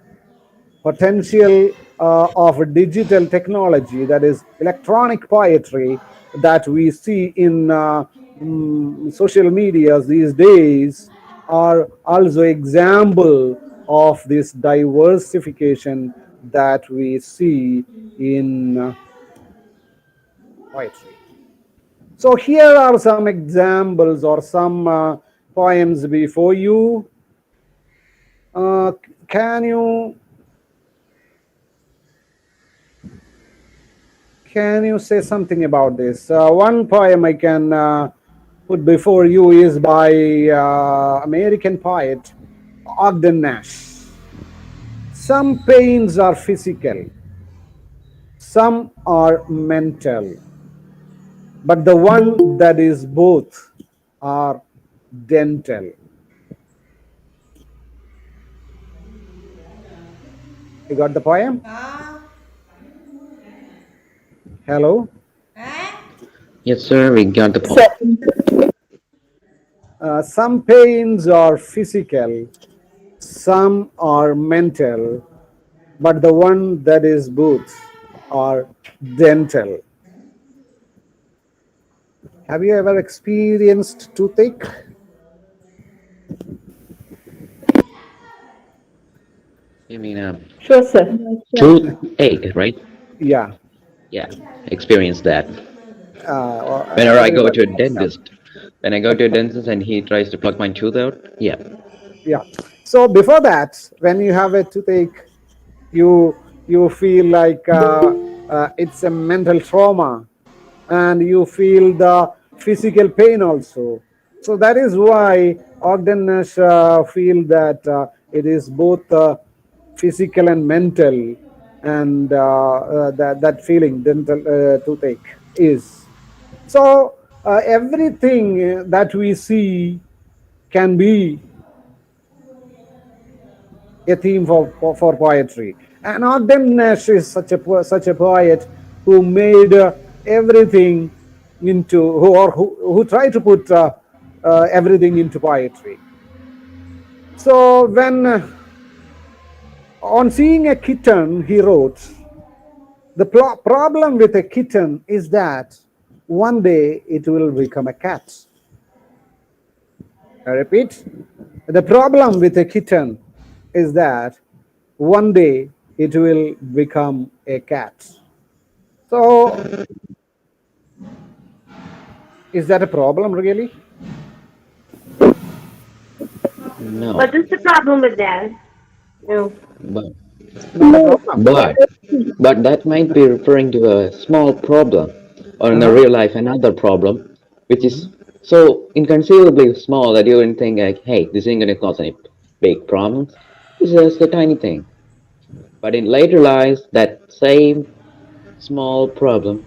potential of digital technology, that is electronic poetry, that we see in social medias these days, are also example of this diversification that we see in poetry. So here are some examples or some poems before you. Uh, can you say something about this? One poem I can put before you is by American poet Ogden Nash. Some pains are physical, some are mental, but the one that is both are dental. You got the poem? Hello? Yes, sir, we got the point. Some pains are physical, some are mental, but the one that is both are dental. Have you ever experienced toothache? You mean Sure, sir. toothache, right? Yeah. Yeah, experience that. Whenever I go Everybody. to a Yeah. dentist, when I go to a dentist and he tries to pluck my tooth out, yeah. Yeah. So before that, when you have a toothache, you feel like it's a mental trauma, and you feel the physical pain also. So that is why Ogdenness feel that it is both physical and mental, and that feeling dental toothache is. So everything that we see can be a theme for poetry. And Ogden Nash is such a poet who made everything into who tried to put everything into poetry. So when on seeing a kitten, he wrote, the problem with a kitten is that one day it will become a cat. I repeat, the problem with a kitten is that one day it will become a cat. So, is that a problem really? No, What is the problem with that? No. but It's not a problem. but but that might be referring to a small problem, or in a Uh-huh. real life another problem, which is so inconceivably small that you wouldn't think like, hey, this ain't gonna cause any big problems. It's just a tiny thing. But in later lives, that same small problem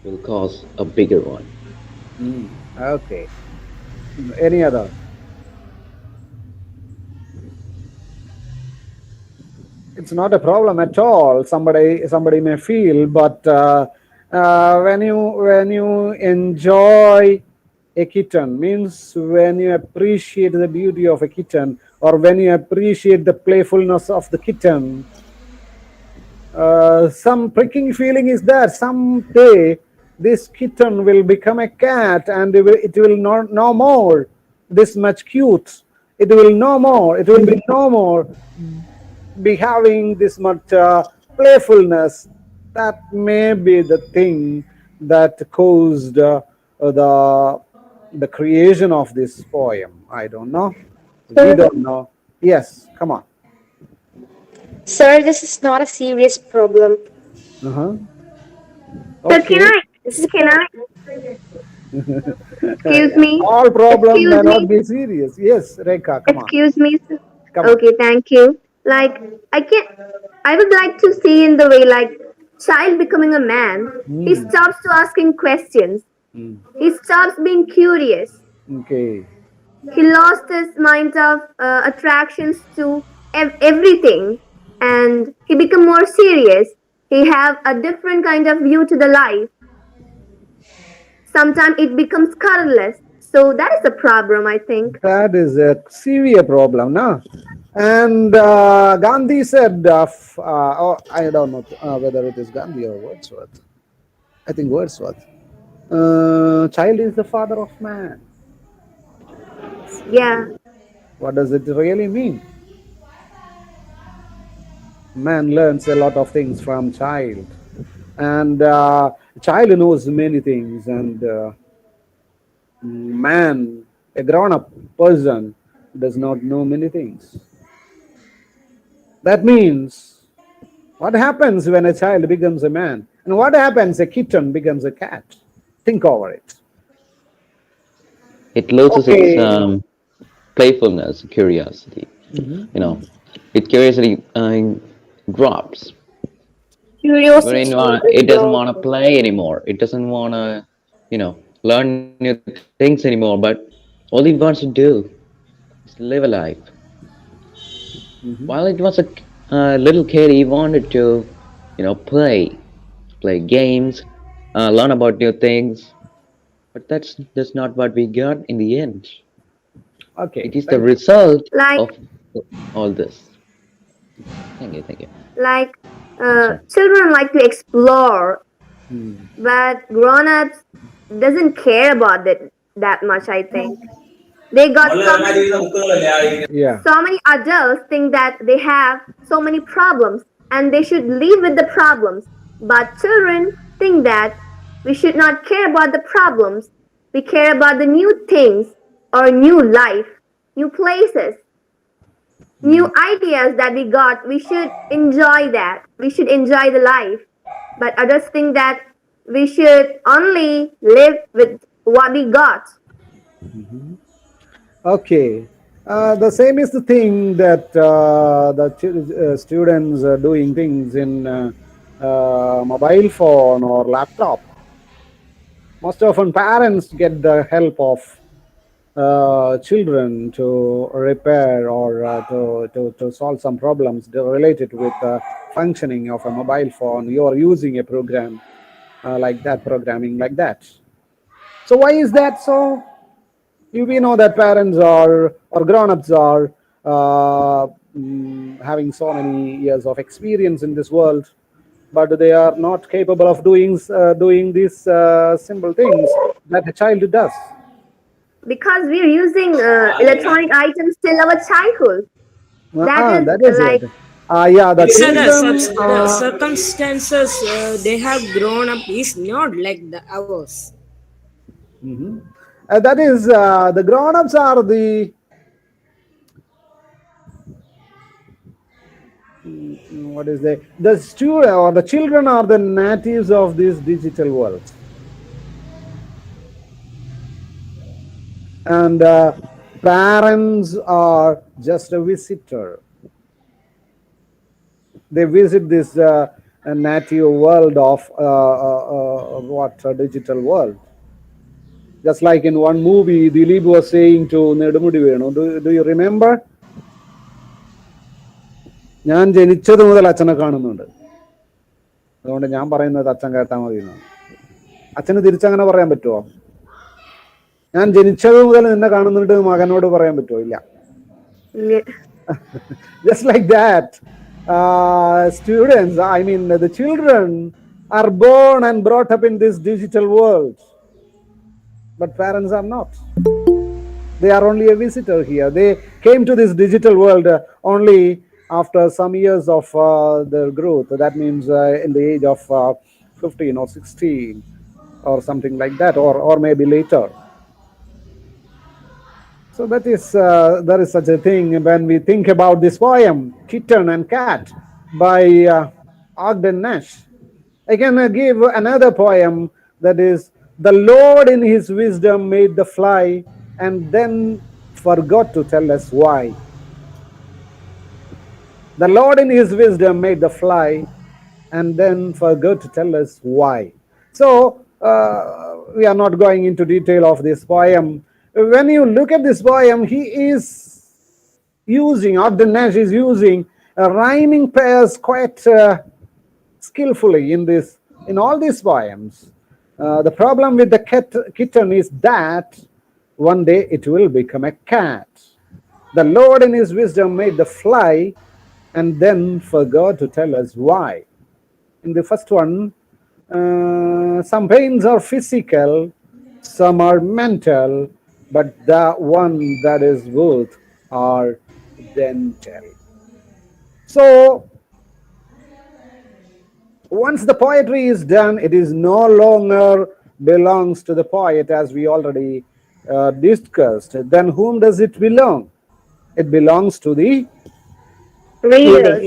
will cause a bigger one. Okay. Any other? It's not a problem at all. Somebody may feel, but when you enjoy a kitten, means when you appreciate the beauty of a kitten, or when you appreciate the playfulness of the kitten, some pricking feeling is there. Someday this kitten will become a cat, and it will not no more this much cute. It will no more. It will be no more be having this much playfulness. That may be the thing that caused the creation of this poem. I don't know. We Sir, don't know. Yes, come on. sir, this is not a serious problem. Uh-huh. So can Okay. I? This is Can I? Excuse me. All problem may Excuse not me. be serious. Yes, Rekha, come on. Excuse me. Come on. Okay, thank you. Like I can, I would like to see in the way like child becoming a man. He Hmm. stops to asking questions. He stops being curious. Okay. He lost his mind of attractions to everything, and he become more serious. He have a different kind of view to the life. Sometimes it becomes colorless. So that is a problem, I think. That is a severe problem, no? And Gandhi said, oh, I don't know whether it is Gandhi or Wordsworth. I think Wordsworth. Child is the father of man. Yeah. What does it really mean? Man learns a lot of things from child, and child knows many things, and man, a grown-up person, does not know many things. That means what happens when a child becomes a man, and what happens a kitten becomes a cat. Think over it. It loses its Okay. playfulness, curiosity. Mhm. You know, its curiosity drops. Curiosity Wherein is it doesn't want to broken. play anymore. It doesn't want to, learn new things anymore. But all it wants to do is live a life. While it was a little kid, he wanted to, play games, learn about new things. But that's not what we got in the end. Okay. It is the Thank you. result Like of all this. Thank you, thank you. like I'm sorry. children like to explore, Hmm. but grown-ups doesn't care about it that much, I think. They got Yeah. so many adults think that they have so many problems and they should live with the problems. But children think that we should not care about the problems. We care about the new things or new life, new places, new ideas that we got. We should enjoy that. We should enjoy the life. But others think that we should only live with what we got. Okay. The same is the thing that the students are doing things in mobile phone or laptop. Most often, parents get the help of children to repair or to solve some problems related with functioning of a mobile phone. You are using a program like that, programming like that. So why is that so? We know that parents are or grown-ups are having so many years of experience in this world, but they are not capable of doing these simple things that a child does. Because we're using electronic items till our childhood. That is That is like it. Yeah, the So children. the circumstances they have grown up is not like the ours. Mhm. That is the grown-ups are the what is the student or the children are the natives of this digital world, and parents are just a visitor. They visit this native world of what digital world. Just like in one movie, Dilip was saying to Nedumudi Venu, do you remember? ഞാൻ ജനിച്ചത് മുതൽ അച്ഛനെ കാണുന്നുണ്ട്, അതുകൊണ്ട് ഞാൻ പറയുന്നത് അച്ഛൻ കേട്ടാൽ മതി എന്നാണ്. അച്ഛന് തിരിച്ചങ്ങനെ പറയാൻ പറ്റുമോ? ഞാൻ ജനിച്ചത് മുതൽ നിന്നെ കാണുന്നുണ്ട് മകനോട് പറയാൻ പറ്റുമോ? ഇല്ല. Just like that, students, I mean the children are born and brought up in this digital world, but parents are not. They are only a visitor here. They came to this digital world only after some years of their growth. That means in the age of 15 or 16 or something like that, or maybe later. So that is there is such a thing when we think about this poem, Kitten and Cat, by Ogden Nash. I can give another poem that is, the Lord in his wisdom made the fly and then forgot to tell us why. The Lord in his wisdom made the fly and then forgot to tell us why. So we are not going into detail of this poem. When you look at this poem, he is using, Ogden Nash is using rhyming pairs quite skillfully in all these poems. The problem with the kitten is that one day it will become a cat. The Lord in his wisdom made the fly and then forgot to tell us why. In the first one, some pains are physical, some are mental, but the one that is both are dental. So once the poetry is done, it is no longer belongs to the poet, as we already discussed. Then whom does it belong? It belongs to the Readers.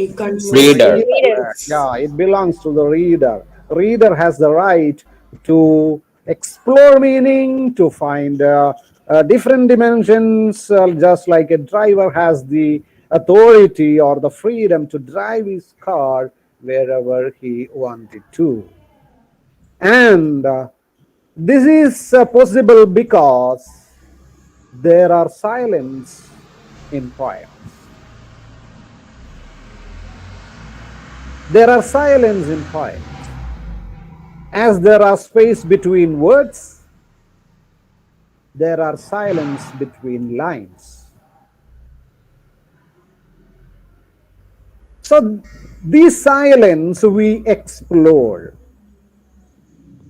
Reader. reader. Yeah, it belongs to the reader. Reader has the right to explore meaning, to find different dimensions, just like a driver has the authority or the freedom to drive his car wherever he wanted to. And this is possible because there are silence in poems. There are silence in poems. As there are space between words, there are silence between lines. So this silence we explore.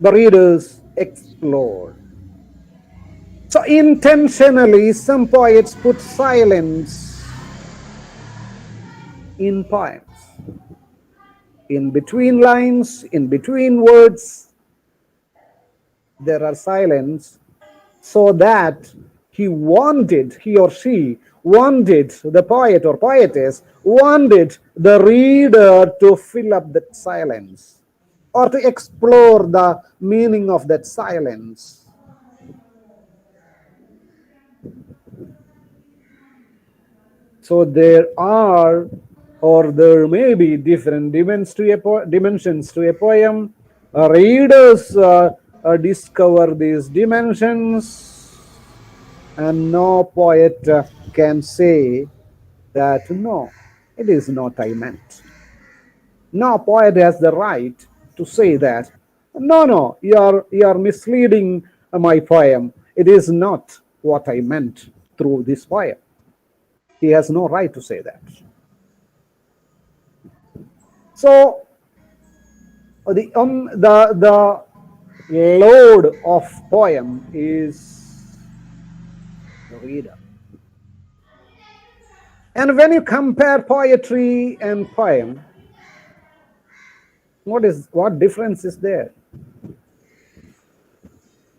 The readers explore. So intentionally, some poets put silence in poems. In between lines, in between words, there are silence, so that he or she wanted, the poet or poetess wanted the reader to fill up that silence or to explore the meaning of that silence. So there are, or there may be, different dimensions to a poem. Readers discover these dimensions, and no poet can say that no, it is not I meant. No poet has the right to say that no, you are misleading my poem. It is not what I meant through this poem. He has no right to say that. So the load of poem is the reader. And when you compare poetry and poem, what difference is there?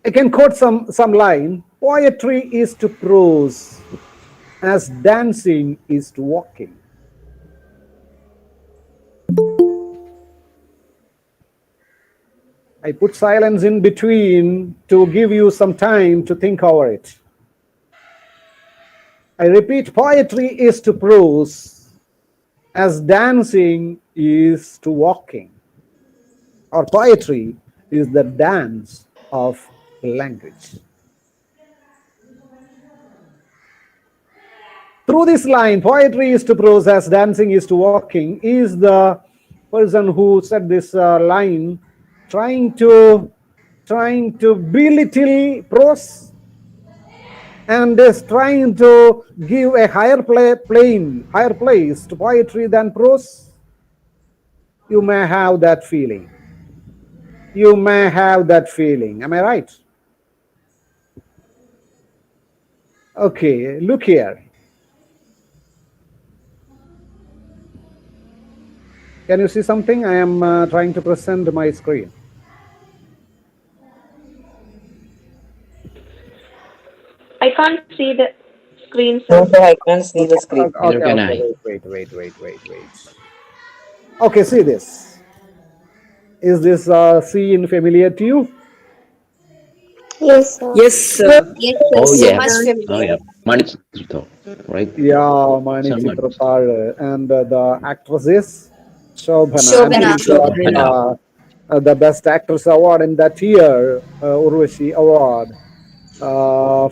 I can quote some line. Poetry is to prose as dancing is to walking. I put silence in between to give you some time to think over it. I repeat, poetry is to prose as dancing is to walking. Or poetry is the dance of language. Through this line, poetry is to prose as dancing is to walking, is the person who said this line trying to belittle prose and is trying to give a higher place to poetry than prose? You may have that feeling. You may have that feeling. Am I right? Okay, look here. Can you see something? I am trying to present my screen. I can't see the screen, No, sir. sir, I can't see the screen. Neither can I. Wait. Okay, see this. Is this scene familiar to you? Yes, sir. Yes, sir. Yes, sir. Oh So yeah. much Oh familiar. yeah. Manichito, right? Yeah, Mani So much. Chitratar, and the actress is Shobhana, and Shobana. she got Shobhana. the Best Actress Award in that year, Urvashi Award,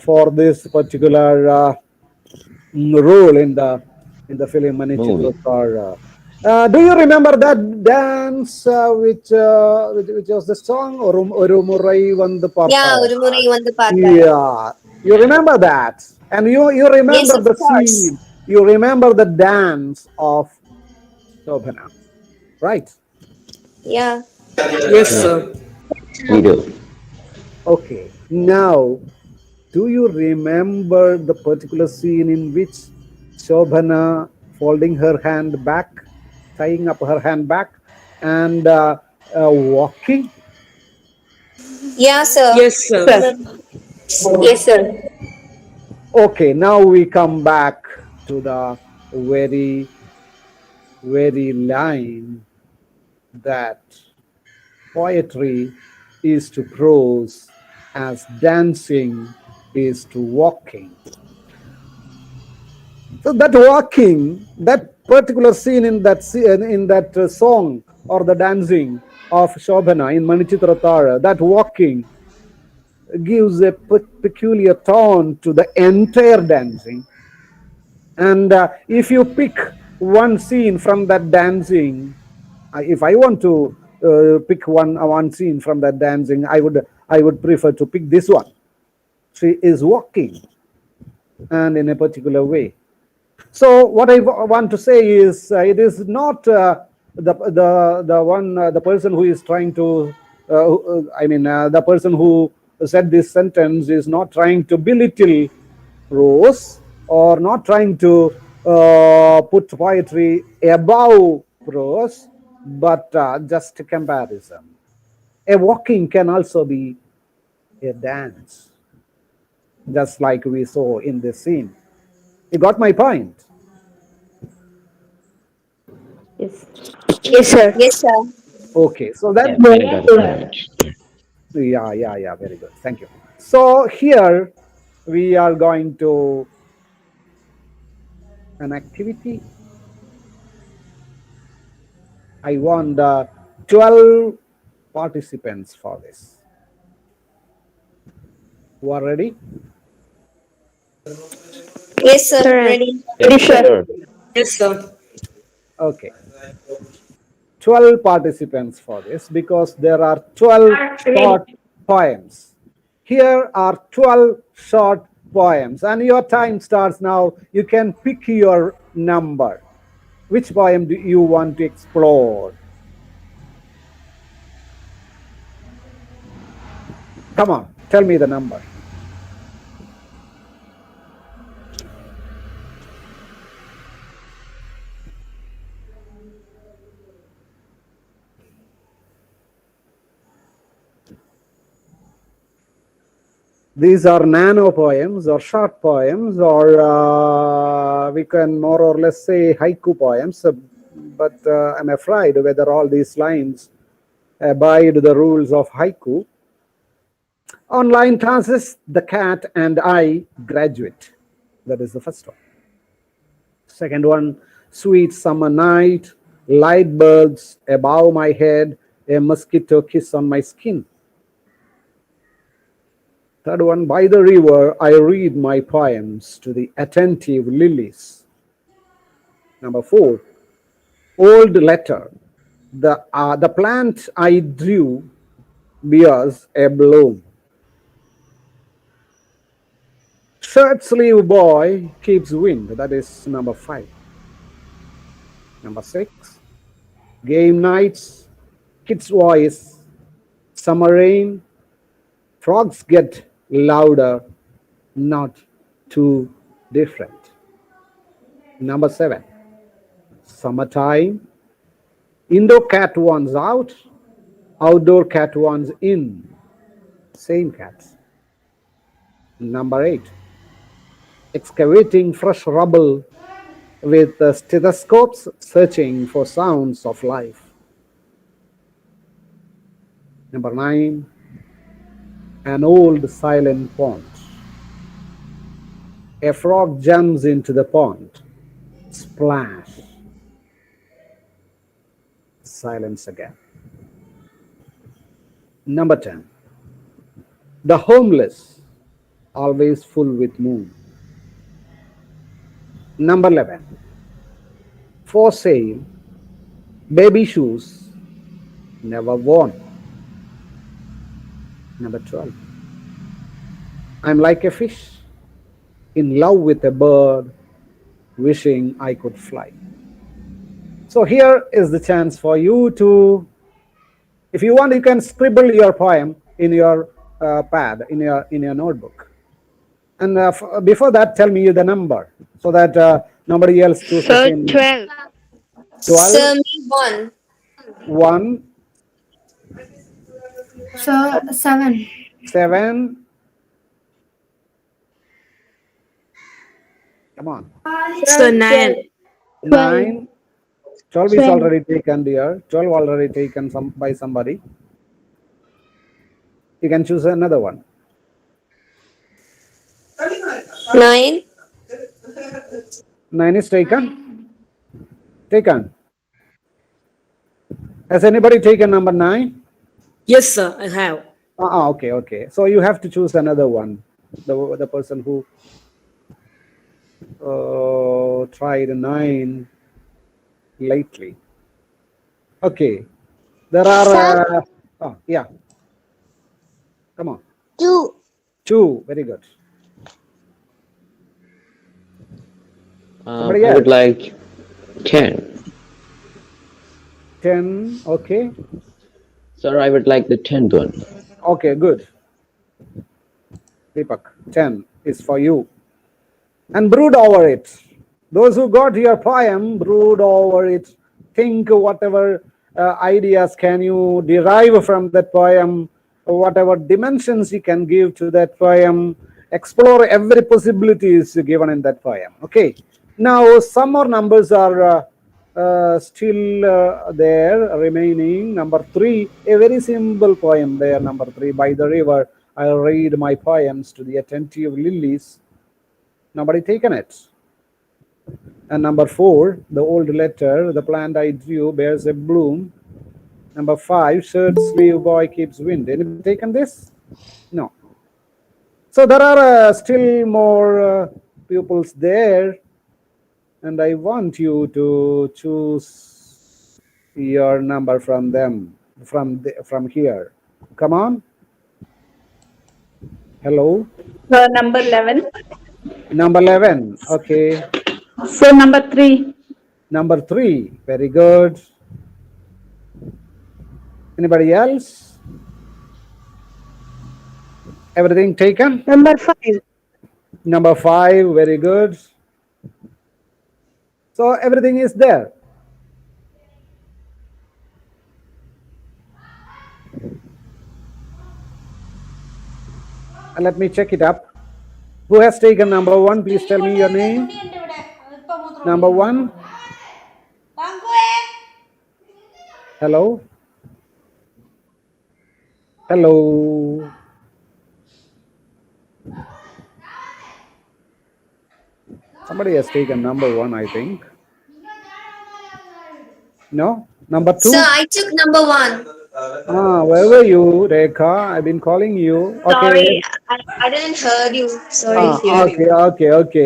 for this particular role in the film Mani Movie. Chitratar. Do you remember that dance which was the song Oru Murai Vandu Yeah, Partha? Urumurai Vandu Partha. Yeah, you remember that, and you Yes, remember of the course. scene. You remember the dance of Shobhana, right? Yeah. Yes, Yeah, sir. we do. Okay. Now, do you remember the particular scene in which Shobhana folding her hand back, tying up her hand back, and Walking. Yeah, sir. Yes, sir. Sir. Yes, sir. Okay, now we come back to the very line that poetry is to prose as dancing is to walking. So that walking, that particular scene in that song or the dancing of Shobhana in Manichitratara, that walking gives a peculiar tone to the entire dancing. And if you pick one scene from that dancing, if I want to pick one scene from that dancing, I would prefer to pick this one. She is walking, and in a particular way. So what I want to say is, it is not the person who is trying to. The person who said this sentence is not trying to belittle prose or not trying to put poetry above prose, but just a comparison. A walking can also be a dance, just like we saw in this scene. You got my point? Yes. Yes, sir. Yes, sir. Okay, so that, Yeah, I got a point. yeah, very good. Thank you. So here we are going to an activity. I want 12 participants for this. Who are ready? Yes, sir. Sir. Ready. Ready, Yes, sir. sir. Yes, sir. Okay. 12 participants for this because there are 12 short poems. Here are 12 short poems, and your time starts now. You can pick your number. Which poem do you want to explore? Come on, tell me the number. These are nano poems or short poems, or we can more or less say haiku poems, but I'm afraid whether all these lines abide the rules of haiku. Online classes, The Cat and I Graduate. That is the first one. Second one, Sweet Summer Night, Light Birds Above My Head, A Mosquito Kiss on My Skin. Third one, By the River, I Read My Poems to the Attentive Lilies. Number 4, Old Letter, the plant I drew bears a bloom. Shirt sleeve boy keeps wind. That is number 5. Number 6, game nights, kids' voice, summer rain, frogs get louder, not too different. Number 7, summertime, indoor cat ones out, outdoor cat ones in, same cats. Number 8, excavating fresh rubble with stethoscopes searching for sounds of life. Number 9, an old silent pond. A frog jumps into the pond. Splash. Silence again. Number 10, the homeless, always full with moon. Number 11, for sale, baby shoes, never worn. Number 12, I'm like a fish, in love with a bird, wishing I could fly. So here is the chance for you to, if you want, you can scribble your poem in your pad, in your notebook. And before that, tell me the number so that nobody else choose the Sir, same number. 12. 12, Sir, me one. 1, Sir, 7. 7. Come on. So Sir, 12. 9. 12. 9. 12 is 12. already taken, dear. 12 already taken by somebody. You can choose another one. 9. 9 is taken. Taken. Has anybody taken number 9? Yes, sir, I have. Okay, okay. So you have to choose another one. The person who tried 9 lately. Okay. There Sir, are, yeah, come on. 2. 2. Very good. Somebody I would else. like 10. 10. Okay. Sir, I would like the 10th one. Okay, good. Deepak, 10 is for you. And brood over it. Those who got your poem, brood over it. Think whatever ideas can you derive from that poem, whatever dimensions you can give to that poem. Explore every possibility is given in that poem. Okay. Now some more numbers are still there remaining. Number 3, a very simple poem there. Number 3, by the river I'll read my poems to the attentive lilies. Nobody taken it. And number 4, the old letter, the plant I drew bears a bloom. Number 5, shirt sleeve boy keeps wind. Anybody taken this? No. So there are still more pupils there, and I want you to choose your number from them, from here. Come on. Hello. Sir, number 11. Number 11. Okay. Sir, number 3. Number 3. Very good. Anybody else? Everything taken? Number 5. Number 5. Very good. So everything is there. Let me check it up. Who has taken number 1? Please tell me your name. Number 1. Hello. Hello. Somebody has taken number 1, I think. No? Number 2? Sir, I took number 1. Where were you, Rekha? I've been calling you. Sorry, Okay. I didn't heard you. Sorry.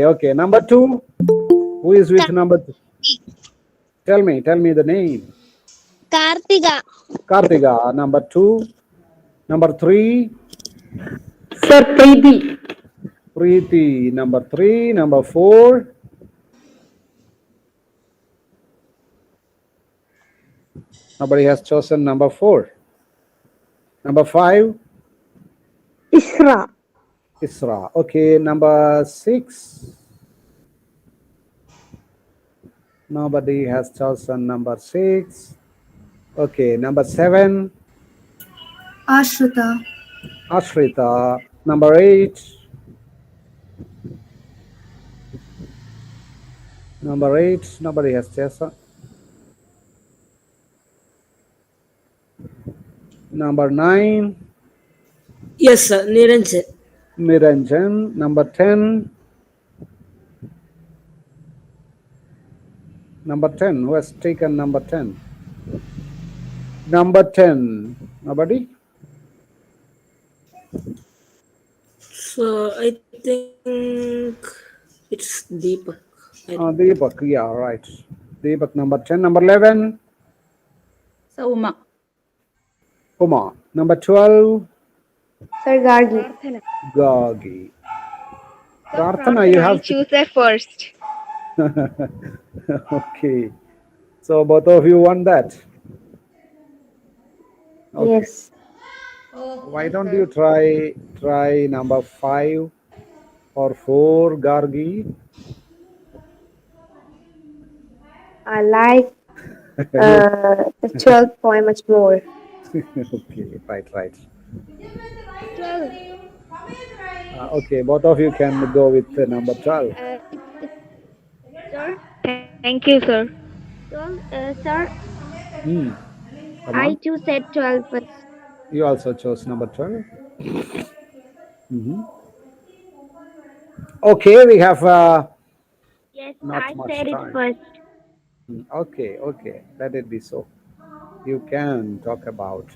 Okay. Number 2. Who is with number 2? Tell me the name. Kartiga. Kartiga. Number 2. Number 3. Sir, Preeti. Preeti. Number 3. Number 4. Nobody has chosen number 4. Number 5. Isra. Isra. Okay. Number 6. Nobody has chosen number 6. Okay. Number 7. Ashrita. Ashrita. Number 8. Number 8. Nobody has chosen. Number 9. Yes, sir, Niranjan. Niranjan. Number 10. Number 10. Who has taken number 10? Number 10. Nobody? So I think it's Deepak. Deepak. Yeah, right. Deepak number 10. Number 11. Sir, Uma. Uma. Number 12. Sir, Gargi. Gagi. Sir, Prarthana, you I have to. choose that first. Okay. So both of you want that. Okay. Yes. Why don't you try number 5 or 4, Gargi? I like the 12th poem much more. Okay, right. 12. Okay, both of you can go with number 12. It's sir. Thank you, sir. 12, sir. Hmm. Come I on. too said 12 first. You also chose number 12. Mhm. Okay, we have Yes, not I much said it time. first. Okay, okay, let it be so. You can talk about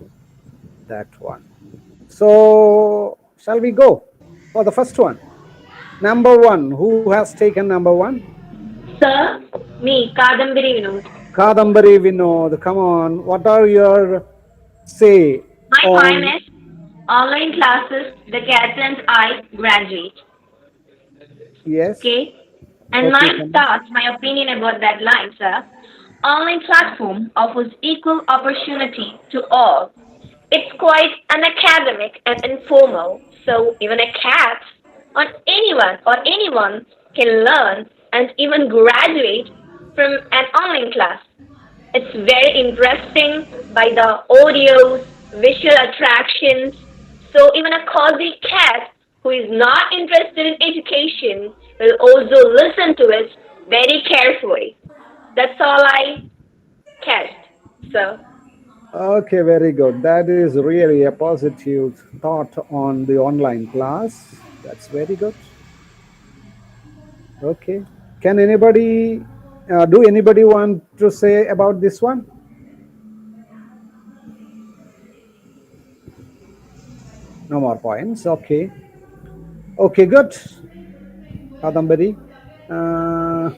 that one. So, shall we go for the first one? Number one. Who has taken number one? Sir, me, Kadambari Vinod. Kadambari Vinod. Come on. What are your say My poem on? is Online Classes, the Cat and I Graduate. Yes. Okay? And Okay, my come on. thoughts, my opinion about that line, sir. Online platform offers equal opportunity to all. It's quite unacademic and informal, so even a cat or anyone can learn and even graduate from an online class. It's very interesting by the audios, visual attractions. So even a cozy cat who is not interested in education will also listen to it very carefully. That's all I cast. So Okay, very good. That is really a positive thought on the online class. That's very good. Okay. Can anybody, do anybody want to say about this one? No more points. Okay. Okay, good. Kadambari. Uh,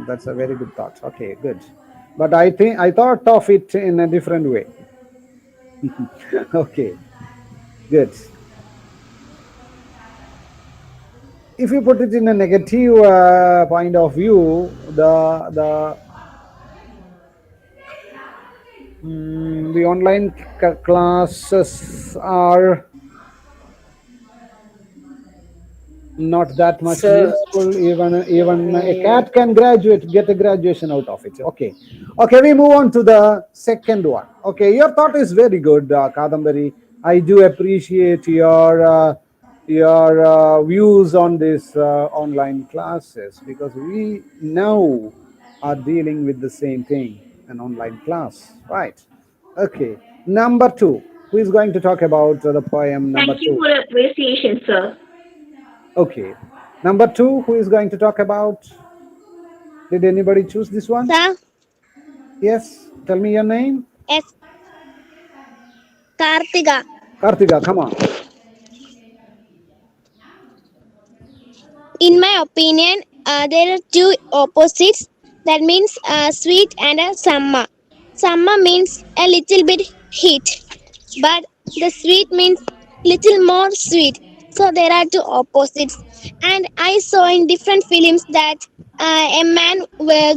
that's a very good thought. Okay, good. But I think I thought of it in a different way. Okay, good. If you put it in a negative point of view, the online classes are not that much Sir, useful. Even a mm, cat can get a graduation out of it. Okay, okay. We move on to the second one. Okay, your thought is very good, Kadambari. I do appreciate your views on this online classes, because we now are dealing with the same thing, an online class, right? Okay, number two. Who is going to talk about the poem number thank you two? for the appreciation, sir. Okay. Number two, who is going to talk about? Did anybody choose this one? Sir, Yes. Tell me your name. S. Kartiga. Kartika, come on. In my opinion, there are two opposites. That means sweet and a summer. Summer means a little bit heat, but the sweet means little more sweet. So there are two opposites. And I saw in different films that a man will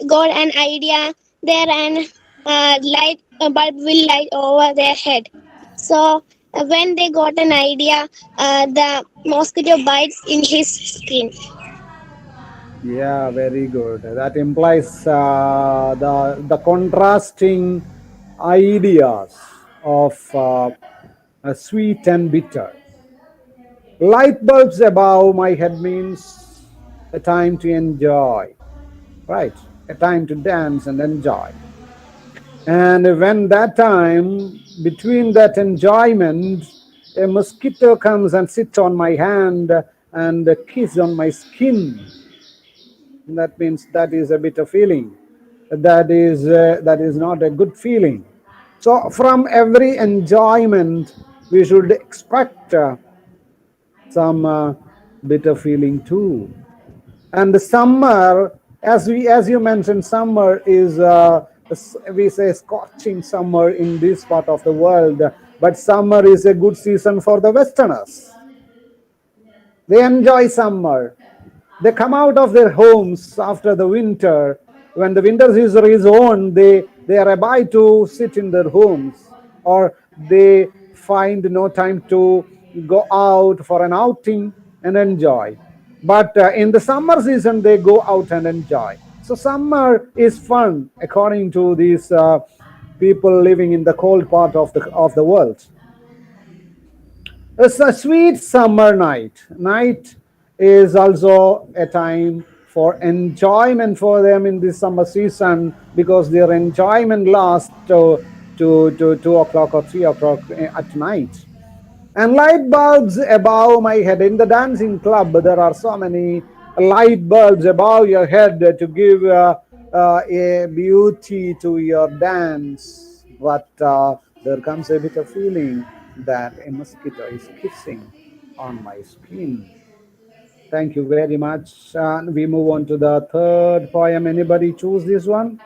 got an idea there, and light a bulb will light over their head. So when they got an idea, the mosquito bites in his skin. Yeah, very good. That implies the contrasting ideas of sweet and bitter. Light bulbs above my head means a time to enjoy, right? A time to dance and enjoy. And when that time, between that enjoyment, a mosquito comes and sits on my hand and kiss on my skin, that means that is a bitter feeling. That is not a good feeling. So from every enjoyment, we should expect some bitter feeling too. And the summer, as you mentioned, summer is we say scorching summer in this part of the world, but summer is a good season for the westerners. They enjoy summer. They come out of their homes after the winter. When the winter season is on, they are about to sit in their homes, or they find no time to go out for an outing and enjoy. But in the summer season, they go out and enjoy. So summer is fun according to these people living in the cold part of the world. It's a sweet summer night. Night is also a time for enjoyment for them in this summer season because their enjoyment lasts to 2 o'clock or 3 o'clock at night. And light bulbs above my head. In the dancing club, there are so many light bulbs above your head to give a beauty to your dance. But there comes a bit of feeling that a mosquito is kissing on my skin. Thank you very much. We move on to the third poem. Anybody choose this one?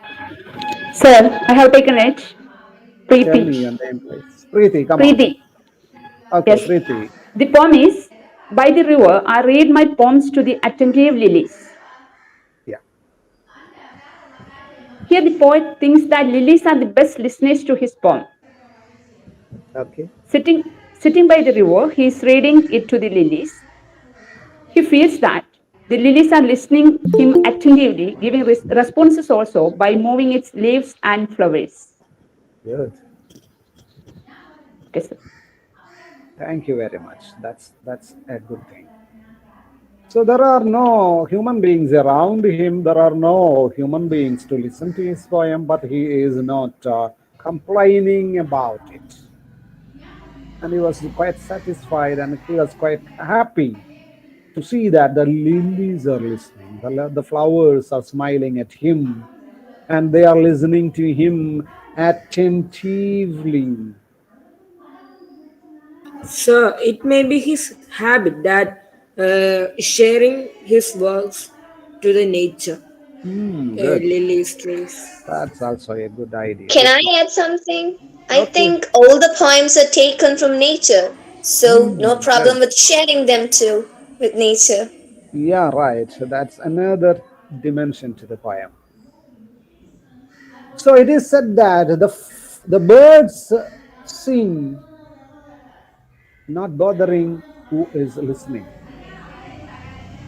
Sir, I have taken it. Tell me Preeti. your name, please. Preeti, come on. Preeti. Okay, Yes. Preeti. The poem is By the river, I read my poems to the attentive lilies. Yeah. Here, the poet thinks that lilies are the best listeners to his poem. Okay. Sitting by the river, he is reading it to the lilies. He feels that the lilies are listening him attentively, giving responses also by moving its leaves and flowers. Good. Okay, sir. Thank you very much. That's a good thing. So there are no human beings around him. There are no human beings to listen to his poem, but he is not complaining about it. And he was quite satisfied and he was quite happy to see that the lilies are listening. The flowers are smiling at him and they are listening to him attentively. So it may be his habit that sharing his works to the nature, Good. lilies, trees. That's also a good idea. Can It's I add something? I okay. think all the poems are taken from nature, so no Good. problem with sharing them too with nature. Yeah, right. So that's another dimension to the poem. So it is said that the birds sing, not bothering who is listening.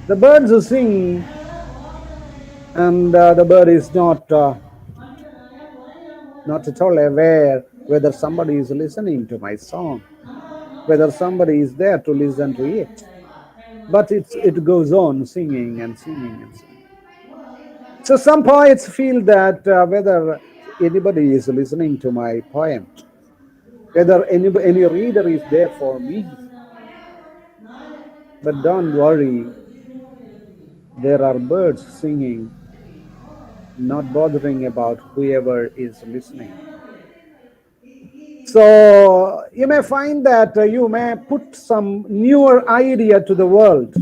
The birds sing, and the bird is not at all aware whether somebody is listening to my song, whether somebody is there to listen to it. But it goes on singing and singing and singing. So some poets feel that whether anybody is listening to my poem, whether any reader is there for me, but don't worry, there are birds singing, not bothering about whoever is listening. So you may find that you may put some newer idea to the world,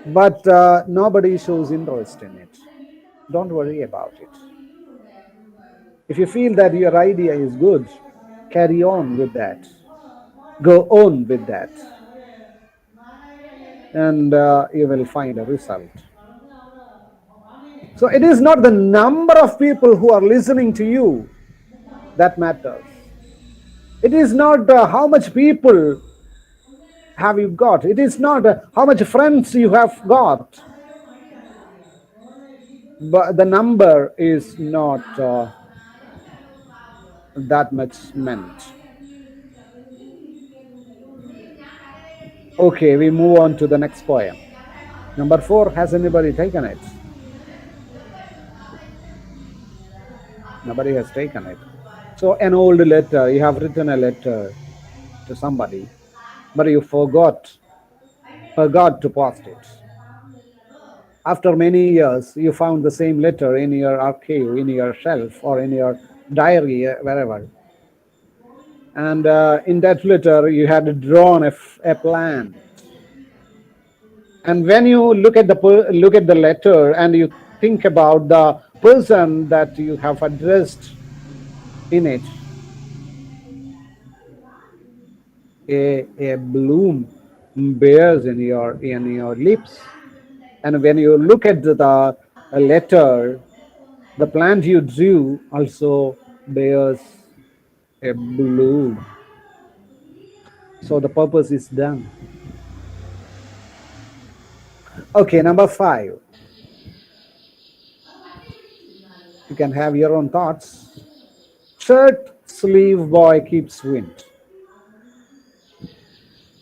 but nobody shows interest in it. Don't worry about it. If you feel that your idea is good, carry on with that. Go on with that. And you will find a result. So it is not the number of people who are listening to you that matters. It is not how much people have you got. It is not how much friends you have got. But the number is not that much meant. Okay, we move on to the next poem. Number 4, has anybody taken it? Nobody has taken it. So an old letter, you have written a letter to somebody, but you forgot to post it. After many years, you found the same letter in your archive, in your shelf, or in your diary, wherever. And in that letter, you had drawn a plant. And when you look at the letter and you think about the person that you have addressed in it, a bloom bears in your lips. And when you look at the letter, the plant you drew also bears a bloom. So the purpose is done. Okay, number 5. You can have your own thoughts. Shirt sleeve boy keeps wind.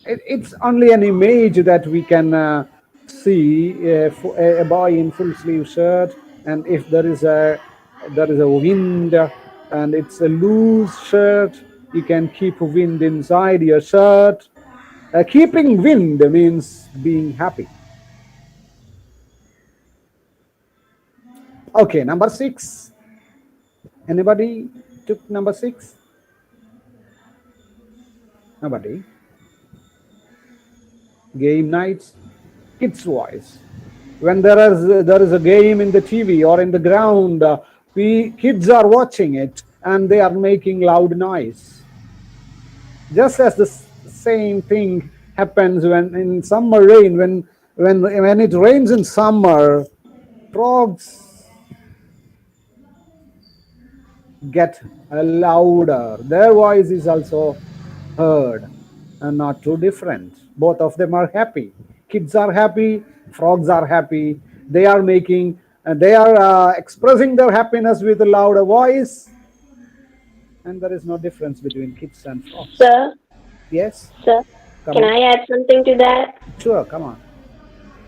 It's only an image that we can see a boy in full sleeve shirt, and if there is a wind and it's a loose shirt, you can keep wind inside your shirt. Keeping wind means being happy. Okay, number 6. Anybody took number 6? Nobody. Game nights, kids' voice. When there is a game in the TV or in the ground, we kids are watching it and they are making loud noise. Just as the same thing happens when in summer rain, when it rains in summer, frogs get louder. Their voice is also heard and not too different. Both of them are happy. Kids are happy, frogs are happy. They are expressing their happiness with a louder voice, and there is no difference between kids and frogs. Sir, Yes, sir, come can on. I add something to that? Sure, come on.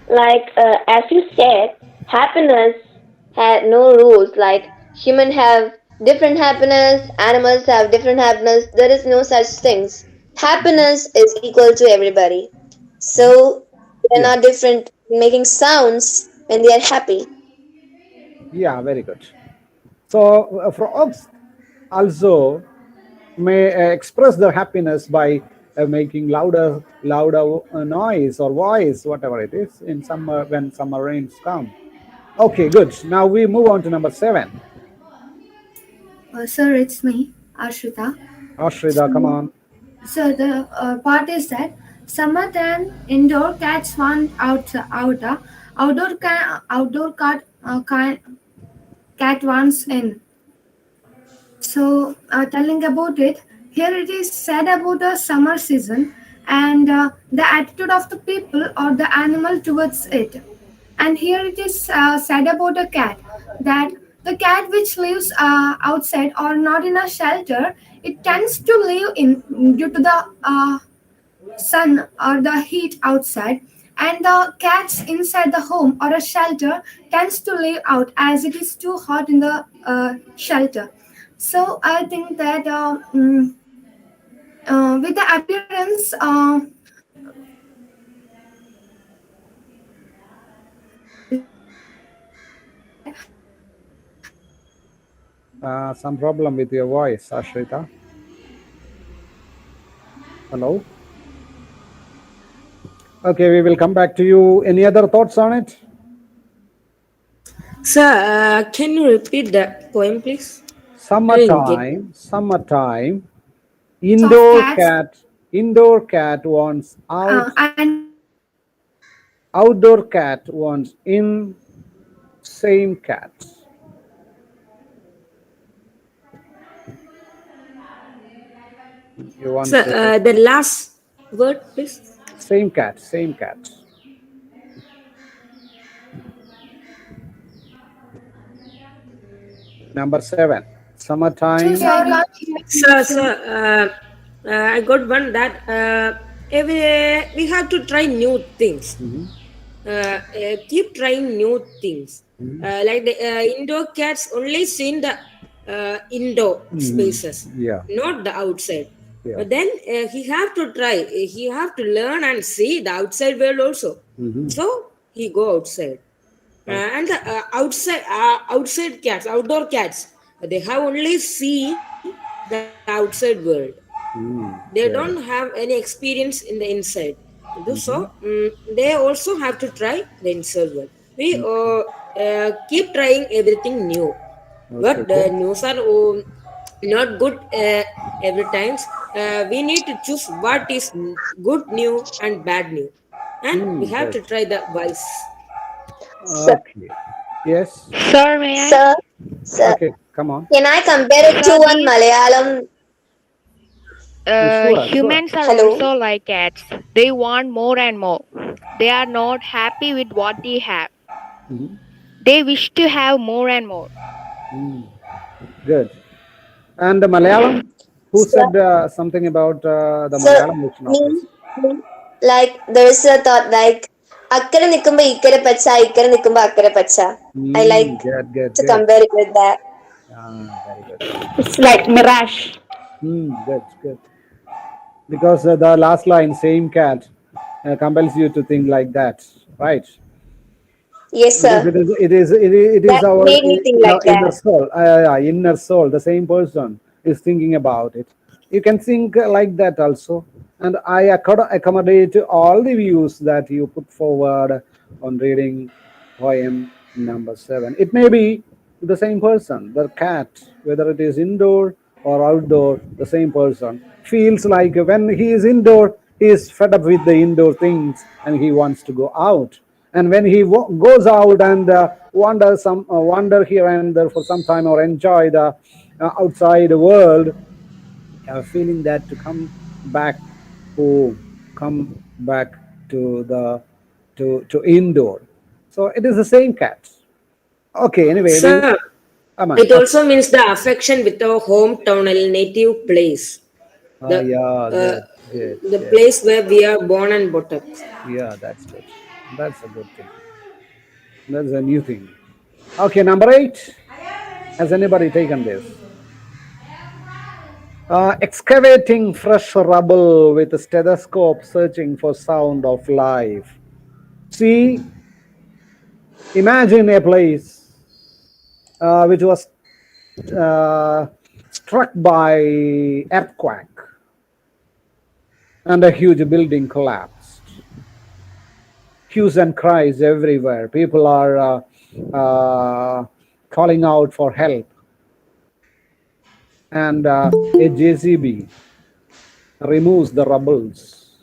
Like, as you said, happiness had no rules. Like, human have different happiness, animals have different happiness. There is no such things. Happiness is equal to everybody. So they're Yeah, not different making sounds when they are happy. yeah, very good. So frogs also may express their happiness by making louder noise or voice, whatever it is, in summer when summer rains come. Okay, good. Now we move on to number 7. Sir, it's me, Ashrita. Ashrida, come So, on. the part is that summer then indoor cats want outdoor cat wants in. So, telling about it, here it is said about the summer season and the attitude of the people or the animal towards it. And here it is said about a cat that the cat which lives outside or not in a shelter, it tends to live in due to the sun or the heat outside, and the cats inside the home or a shelter tends to live out as it is too hot in the shelter. So I think that with the appearance Some problem with your voice, Ashrita. Hello. Okay, we will come back to you. Any other thoughts on it? Sir, can you repeat the poem, please? I didn't get. Summertime. of Indoor cats cat. Indoor cat wants out. and Outdoor cat wants in. Same cat. You want Sir, to the last word, please. same cat. Same cat. Number 7. so Summertime. sir, Sir, I got one that we have to try new things. Keep trying new things. Like the indoor cats only seen the indoor spaces, Yeah. not the outside. Yeah. But then he have to try. He have to learn and see the outside world also. So he go outside. And the outside cats, outdoor cats, they have only see the outside world. They don't have Yeah. any experience in the inside. So they also have to try the inside world. We keep trying everything new, Okay. but the news are not good every times. We need to choose what is good new and bad new, and we have Good. to try the wise. Sir, Okay. Yes. Sir, may I? sir, sir, Okay. Come on. can I compare it to Sir, one these Malayalam? Sure. Sure. humans are Hello? also like cats. They want more and more. They are not happy with what they have. Mhm. They wish to have more and more. Mm, good. And the Malayalam? Who So, said something about the so Malayalam version of this? me, like there is a thought like akkara nikkumba ikkara pacha, ikkara nikkumba akkara pacha. I like Good, good, to good. compare it with that. Very good. It's like mirage. Good, good. Because the last line, same cat, compels you to think like that, right? Yes, Because sir. it is That our made me think like inner that. soul. Inner soul. The same person is thinking about it. You can think like that also, and I accommodate all the views that you put forward on reading poem number 7. It may be the same person, the cat, whether it is indoor or outdoor, the same person feels like when he is indoor, he is fed up with the indoor things and he wants to go out. And when he goes out and wander here and there for some time or enjoy the outside world, feeling that to come back home, come back to the to indoor. So it is the same cat. Okay. Anyway, Sir, Aman. it also means the affection with our hometown and native place. The Yeah. uh, Good. Good. the Good. place where we are born and brought up. Yeah. That's good. That's a good thing. That's a new thing. Okay. Number 8. Has anybody taken this? Excavating fresh rubble with a stethoscope, searching for sound of life. See, imagine a place which was uh, struck by earthquake and a huge building collapsed. Hues and cries everywhere. People are calling out for help, and a JCB removes the rubbles,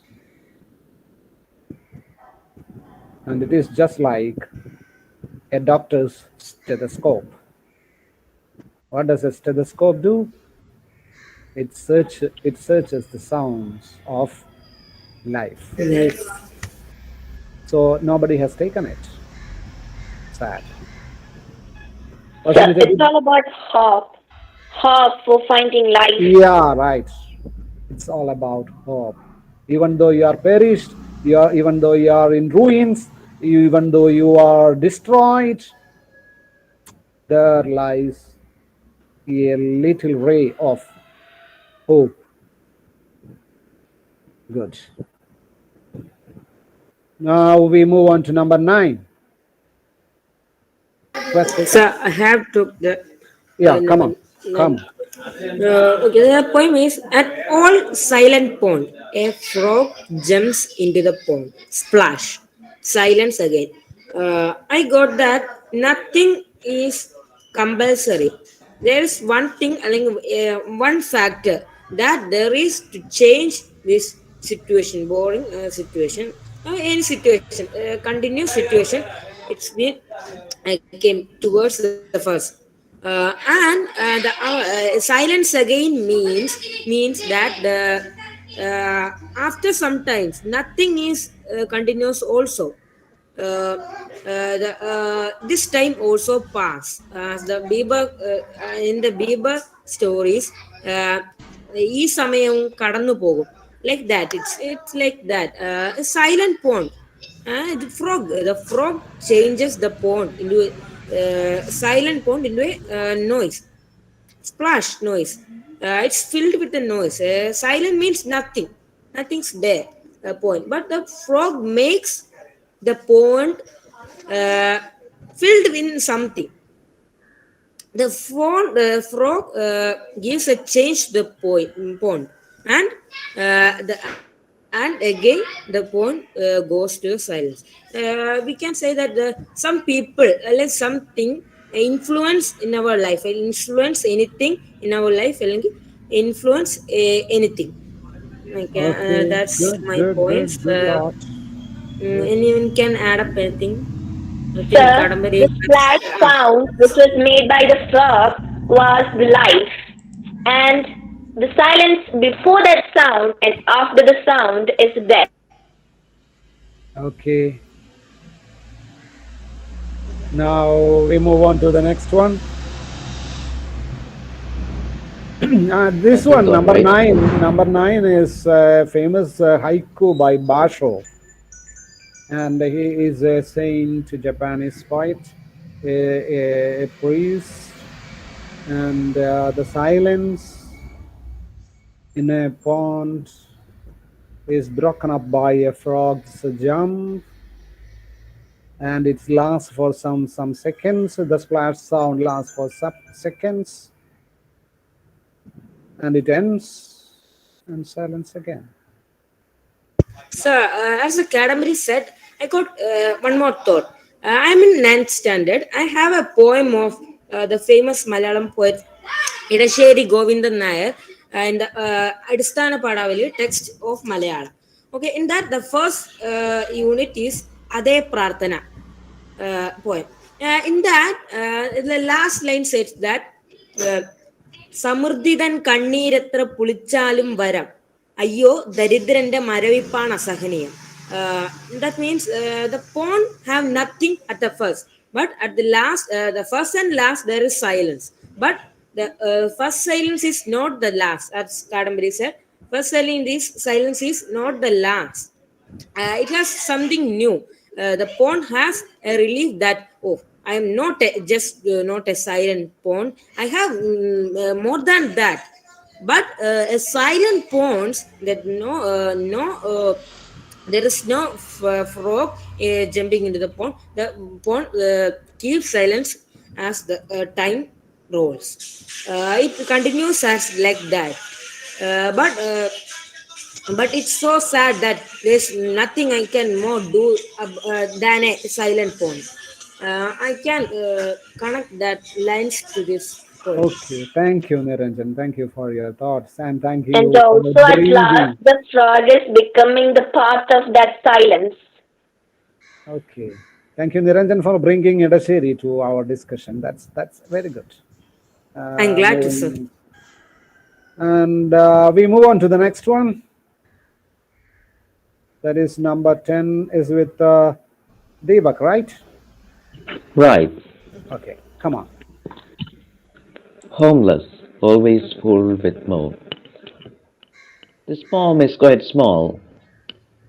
and it is just like a doctor's stethoscope. What does a stethoscope do? It searches the sounds of life. Life. So nobody has taken it. Sad. So Wasn't it a it's good? all about hope. Hope for finding life. Yeah, right. It's all about hope. Even though you are perished, even though you are in ruins, even though you are destroyed, there lies a little ray of hope. Good. Now we move on to number 9. Let's take So up. I have to the Yeah, come number on. nine. Come. Okay, the poem is at all silent pond, a frog jumps into the pond. Splash. Silence again. I got that nothing is compulsory. There is one thing, I think, one factor that there is to change this situation, boring situation, any situation, continuous situation. It's been I came towards the first. And the silence again means that the after sometimes nothing is continuous also. This time also pass as the Bieber in the Bieber stories ഈ സമയവും കടന്നു പോകും like that it's like that a silent pond the frog changes the pond into a silent pond into a noise splash noise. It's filled with the noise. Silent means nothing. Nothing's there. Point. But the frog makes the pond uh, filled with something. The frog gives a change to the pond, and and again the pond goes to silence. We can say that some people like something influence in our life, influence anything in our life, influence anything. Okay, Okay. that's Good, my good, points. good, good thought. Good. Anyone can add up anything. I think Sir, Kadambari. the splash sound which was made by the frog was the life. And the silence before that sound and after the sound is death. Okay. Now we move on to the next one. This Keep one, going, right? number nine is famous haiku by Basho, and he is a saint, Japanese poet, a priest, and the silence in a pond is broken up by a frog's jump, and it lasts for some seconds. The splash sound lasts for seconds, and it ends, and silence again. So, as the Cadbury said, I got one more thought. I am in ninth standard. I have a poem of the famous Malayalam poet Idasheri Govindan Nair and Adisthana Padavali text of Malayalam. Okay, in that the first unit is Ade Prarthana poem. In that, the last line says that uh, സമൃദ്ധിതൻ കണ്ണീരെത്ര പുളിച്ചാലും വരം അയ്യോ ദരിദ്രന്റെ മരവിപ്പാണ് അസഹനീയം. That means the pawn have nothing at the first, but at the last, the first and last there is silence, but the first silence is not the last, as Kadambari said. First silence is not the last. It has something new. The pawn has a relief that, oh, I am not a silent pawn. I have more than that. But a silent pawns that no there is no frog jumping into the pond. The pond keeps silence as the time rolls. It continues as like that. But it's so sad that there's nothing I can more do than a silent poem. I can connect that lines to this poem. Okay, thank you, Niranjan. Thank you for your thoughts, and thank And you for also at last, bringing. the frog is becoming the part of that silence. Okay, thank you, Niranjan, for bringing Edashiri to our discussion. That's very good. I'm glad to, sir. Moving, and we move on to the next one. That is number 10 is with Deepak, right? Right. Okay, come on. Homeless, always full with mold. This poem is quite small,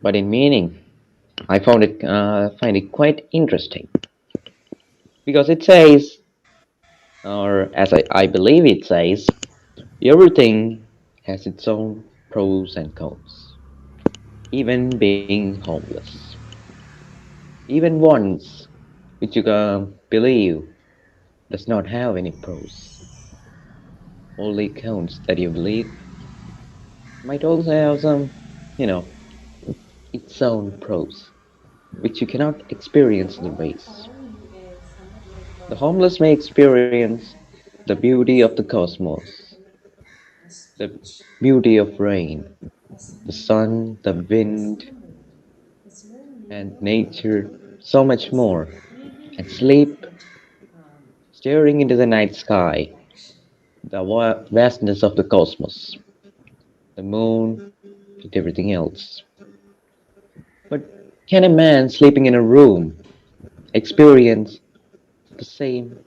but in meaning, I find it quite interesting because it says, or as I believe it says, everything has its own pros and cons, even being homeless. Even ones which you can believe does not have any pros, only cons that you believe might also have some, you know, its own pros, which you cannot experience in the race. The homeless may experience the beauty of the cosmos, the beauty of rain, the sun, the wind, and nature, so much more, and sleep, staring into the night sky, the vastness of the cosmos, the moon, and everything else. But can a man sleeping in a room experience the same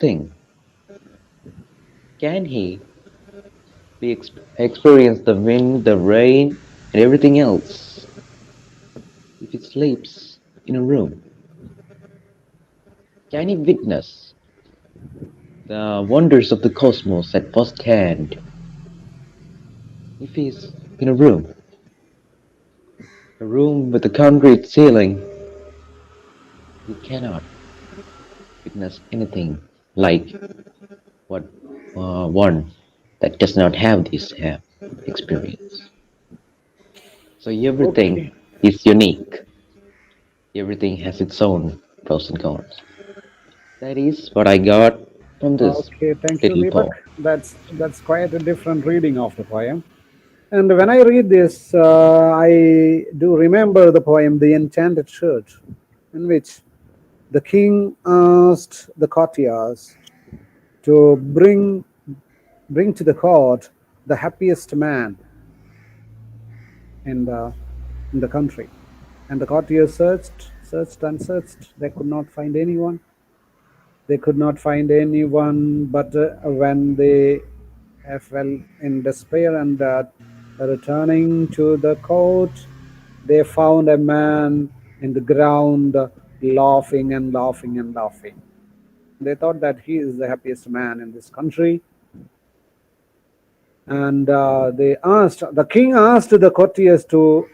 thing? Can he experience the wind, the rain, and everything else if he sleeps in a room? Can he witness the wonders of the cosmos at first hand if he's in a room with a concrete ceiling? He cannot witness anything like what one that does not have this experience. So everything Okay, is unique. Everything has its own pros and cons. That is what I got from this okay, thank you, little Deepak. poem. That's quite a different reading of the poem. And when I read this, I do remember the poem "The Enchanted Church," in which the king asked the courtiers to bring to the court the happiest man in the country. And the courtiers searched and searched. They could not find anyone. They could not find anyone. But when they fell in despair, and returning to the court, they found a man in the ground laughing and laughing and laughing. They thought that he is the happiest man in this country. And the king asked the courtiers to,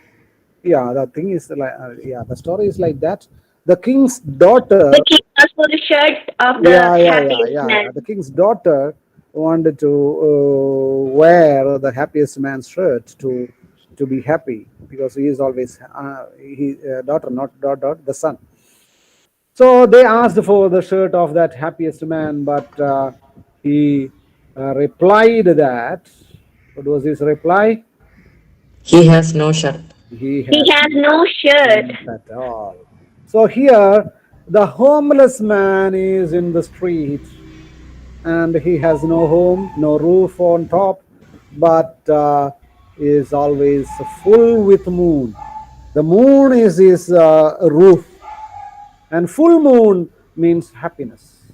yeah, the thing is like, yeah, the story is like that. The king's daughter, The king asked for the shirt of the happiest yeah. The man. king's daughter wanted to wear the happiest man's shirt to be happy, because he is always he daughter, not daughter, the son. So they asked for the shirt of that happiest man, but he replied that, what was his reply? He has no shirt. He He has has no no shirt. shirt at all. So here, the homeless man is in the street, and he has no home, no roof on top, but is always full with moon. The moon is his roof, and full moon means happiness.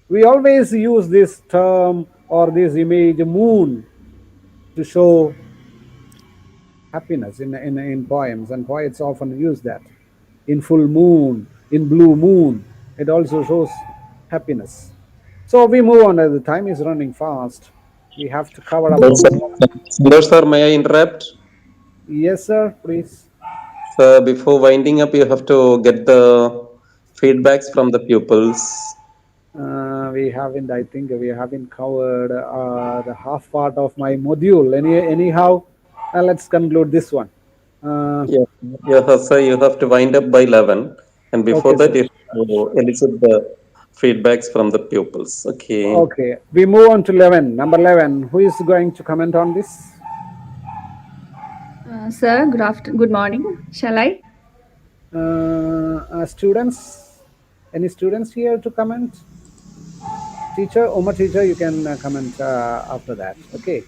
We always use this term or this image, moon, to show happiness in poems, and poets often use that. In full moon, in blue moon, it also shows happiness. So we move on, as the time is running fast. We have to cover up the whole. Sir, may I interrupt? Yes, sir, please. So before winding up, you have to get the feedbacks from the pupils. We haven't, I think we haven't covered the half part of my module. Anyhow, let's conclude this one. Yeah, sir, you have to wind up by 11. And before Okay, that, sir. you have to elicit the feedbacks from the pupils. Okay. Okay, we move on to 11. Number 11. Who is going to comment on this? Sir, good morning. Shall I? Students? Any students here to comment? Teacher, Oma teacher, you can comment after that. Okay.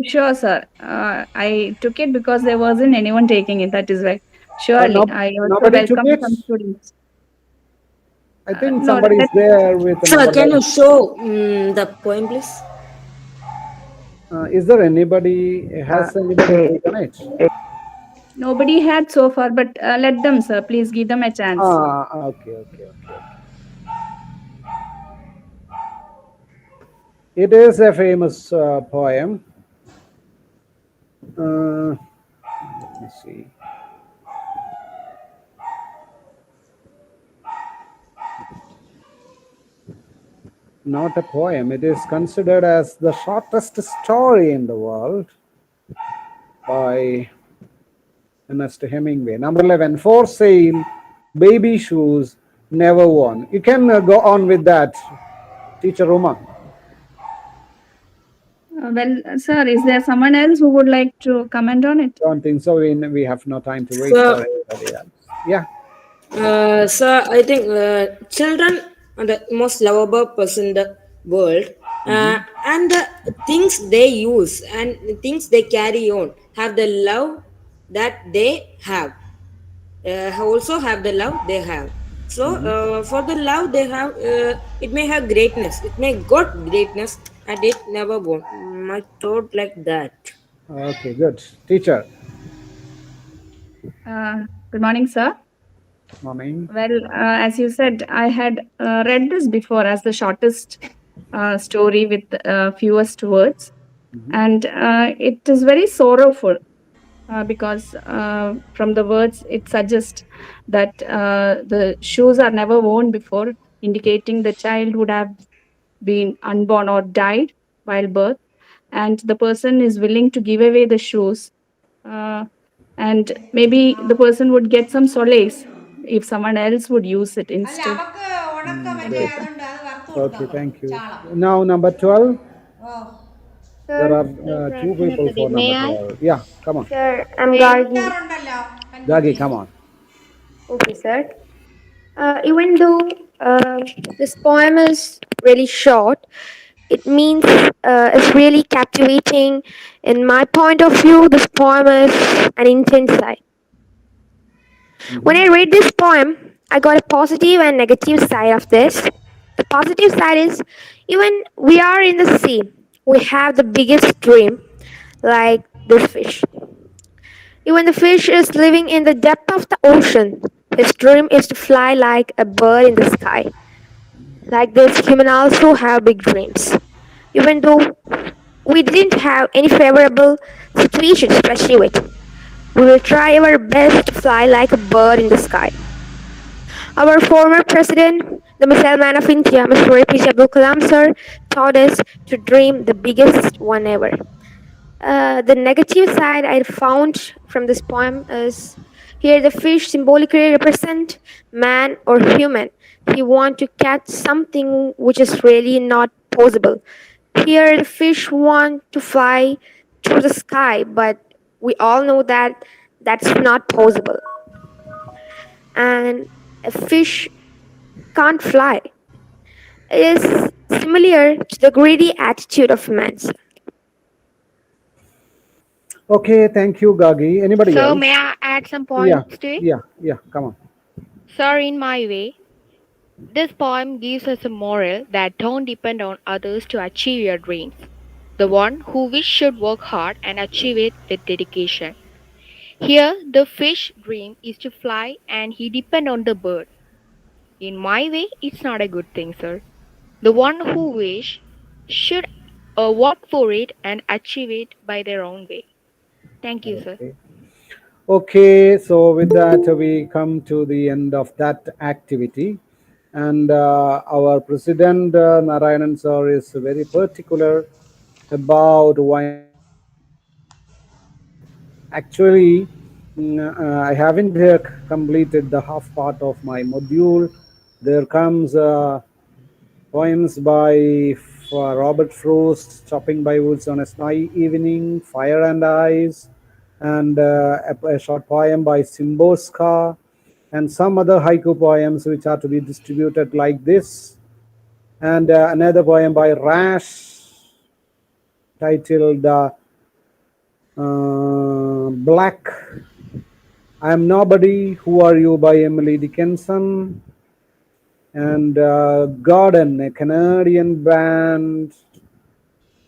Sure, sir. I took it because there wasn't anyone taking it. That is why. Surely, No, I also nobody took welcome it. some students. I think No, somebody is there with the Sir, number can 11. you show the poem, please? Is there anybody? Has anybody taken it? nobody had so far, but let them, sir. Please give them a chance. Okay. It is a famous poem. Let me see. Not a poem. It is considered as the shortest story in the world by Ernest Hemingway. Number 11. For sale, baby shoes, never worn. You can go on with that, Teacher Uma. Sir, is there someone else who would like to comment on it? Don't think so. We have no time to wait Sir, for anybody else. Yeah. Sir, I think children are the most lovable person in the world, and the things they use and the things they carry on have the love that they have. Also have the love they have. So for the love they have, it may have greatness. It may got greatness, and it never won't. My thought like that. Okay, good. Teacher. Good morning, sir. Morning. Well, as you said, I had read this before as the shortest story with fewest words, and it is very sorrowful because from the words it suggests that the shoes are never worn before, indicating the child would have been unborn or died while birth, and the person is willing to give away the shoes. And maybe the person would get some solace if someone else would use it instead. Thank you, sir. Okay, thank you. Now, number 12. There Sir, are two people for may number I? 12. Yeah, come on. Sir, I'm Gargi. Gagi, come on. Okay, sir. Even though this poem is really short, it means it's really captivating. In my point of view, this poem is an intense side. When I read this poem, I got a positive and negative side of this. The positive side is even we are in the sea. we have the biggest dream, like this fish. Even the fish is living in the depth of the ocean. His dream is to fly like a bird in the sky. Like this, humans also have big dreams. Even though we didn't have any favorable situations to achieve it, we will try our best to fly like a bird in the sky. Our former president, the missile man of India, Mr. APJ Abdul Kalam sir, taught us to dream the biggest one ever. The negative side I found from this poem is here the fish symbolically represent man or human. He want to catch something which is really not possible. Here the fish want to fly through the sky, but we all know that that's not possible. And a fish can't fly. It is similar to the greedy attitude of man. Okay, thank you, Gagi. Anybody So, else? may I add some Yeah, points to it? yeah, come on. Sir, in my way, this poem gives us a moral that don't depend on others to achieve your dreams. The one who wish should work hard and achieve it with dedication. Here, the fish dream is to fly and he depend on the bird. In my way, it's not a good thing, sir. The one who wish should work for it and achieve it by their own way. Thank you, sir. Okay. Okay, so with that, we come to the end of that activity. And our president, Narayanan sir, is very particular about winding up this activity. Actually, I haven't completed the half part of my module. There comes poems by Robert Frost, Chopping by Woods on a Snowy Evening, Fire and Ice, and a short poem by Simboska, and some other haiku poems which are to be distributed like this, and another poem by Rash titled Black. I Am Nobody, Who Are You by Emily Dickinson, and Garden, a Canadian band.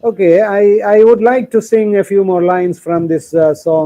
Okay, I would like to sing a few more lines from this song.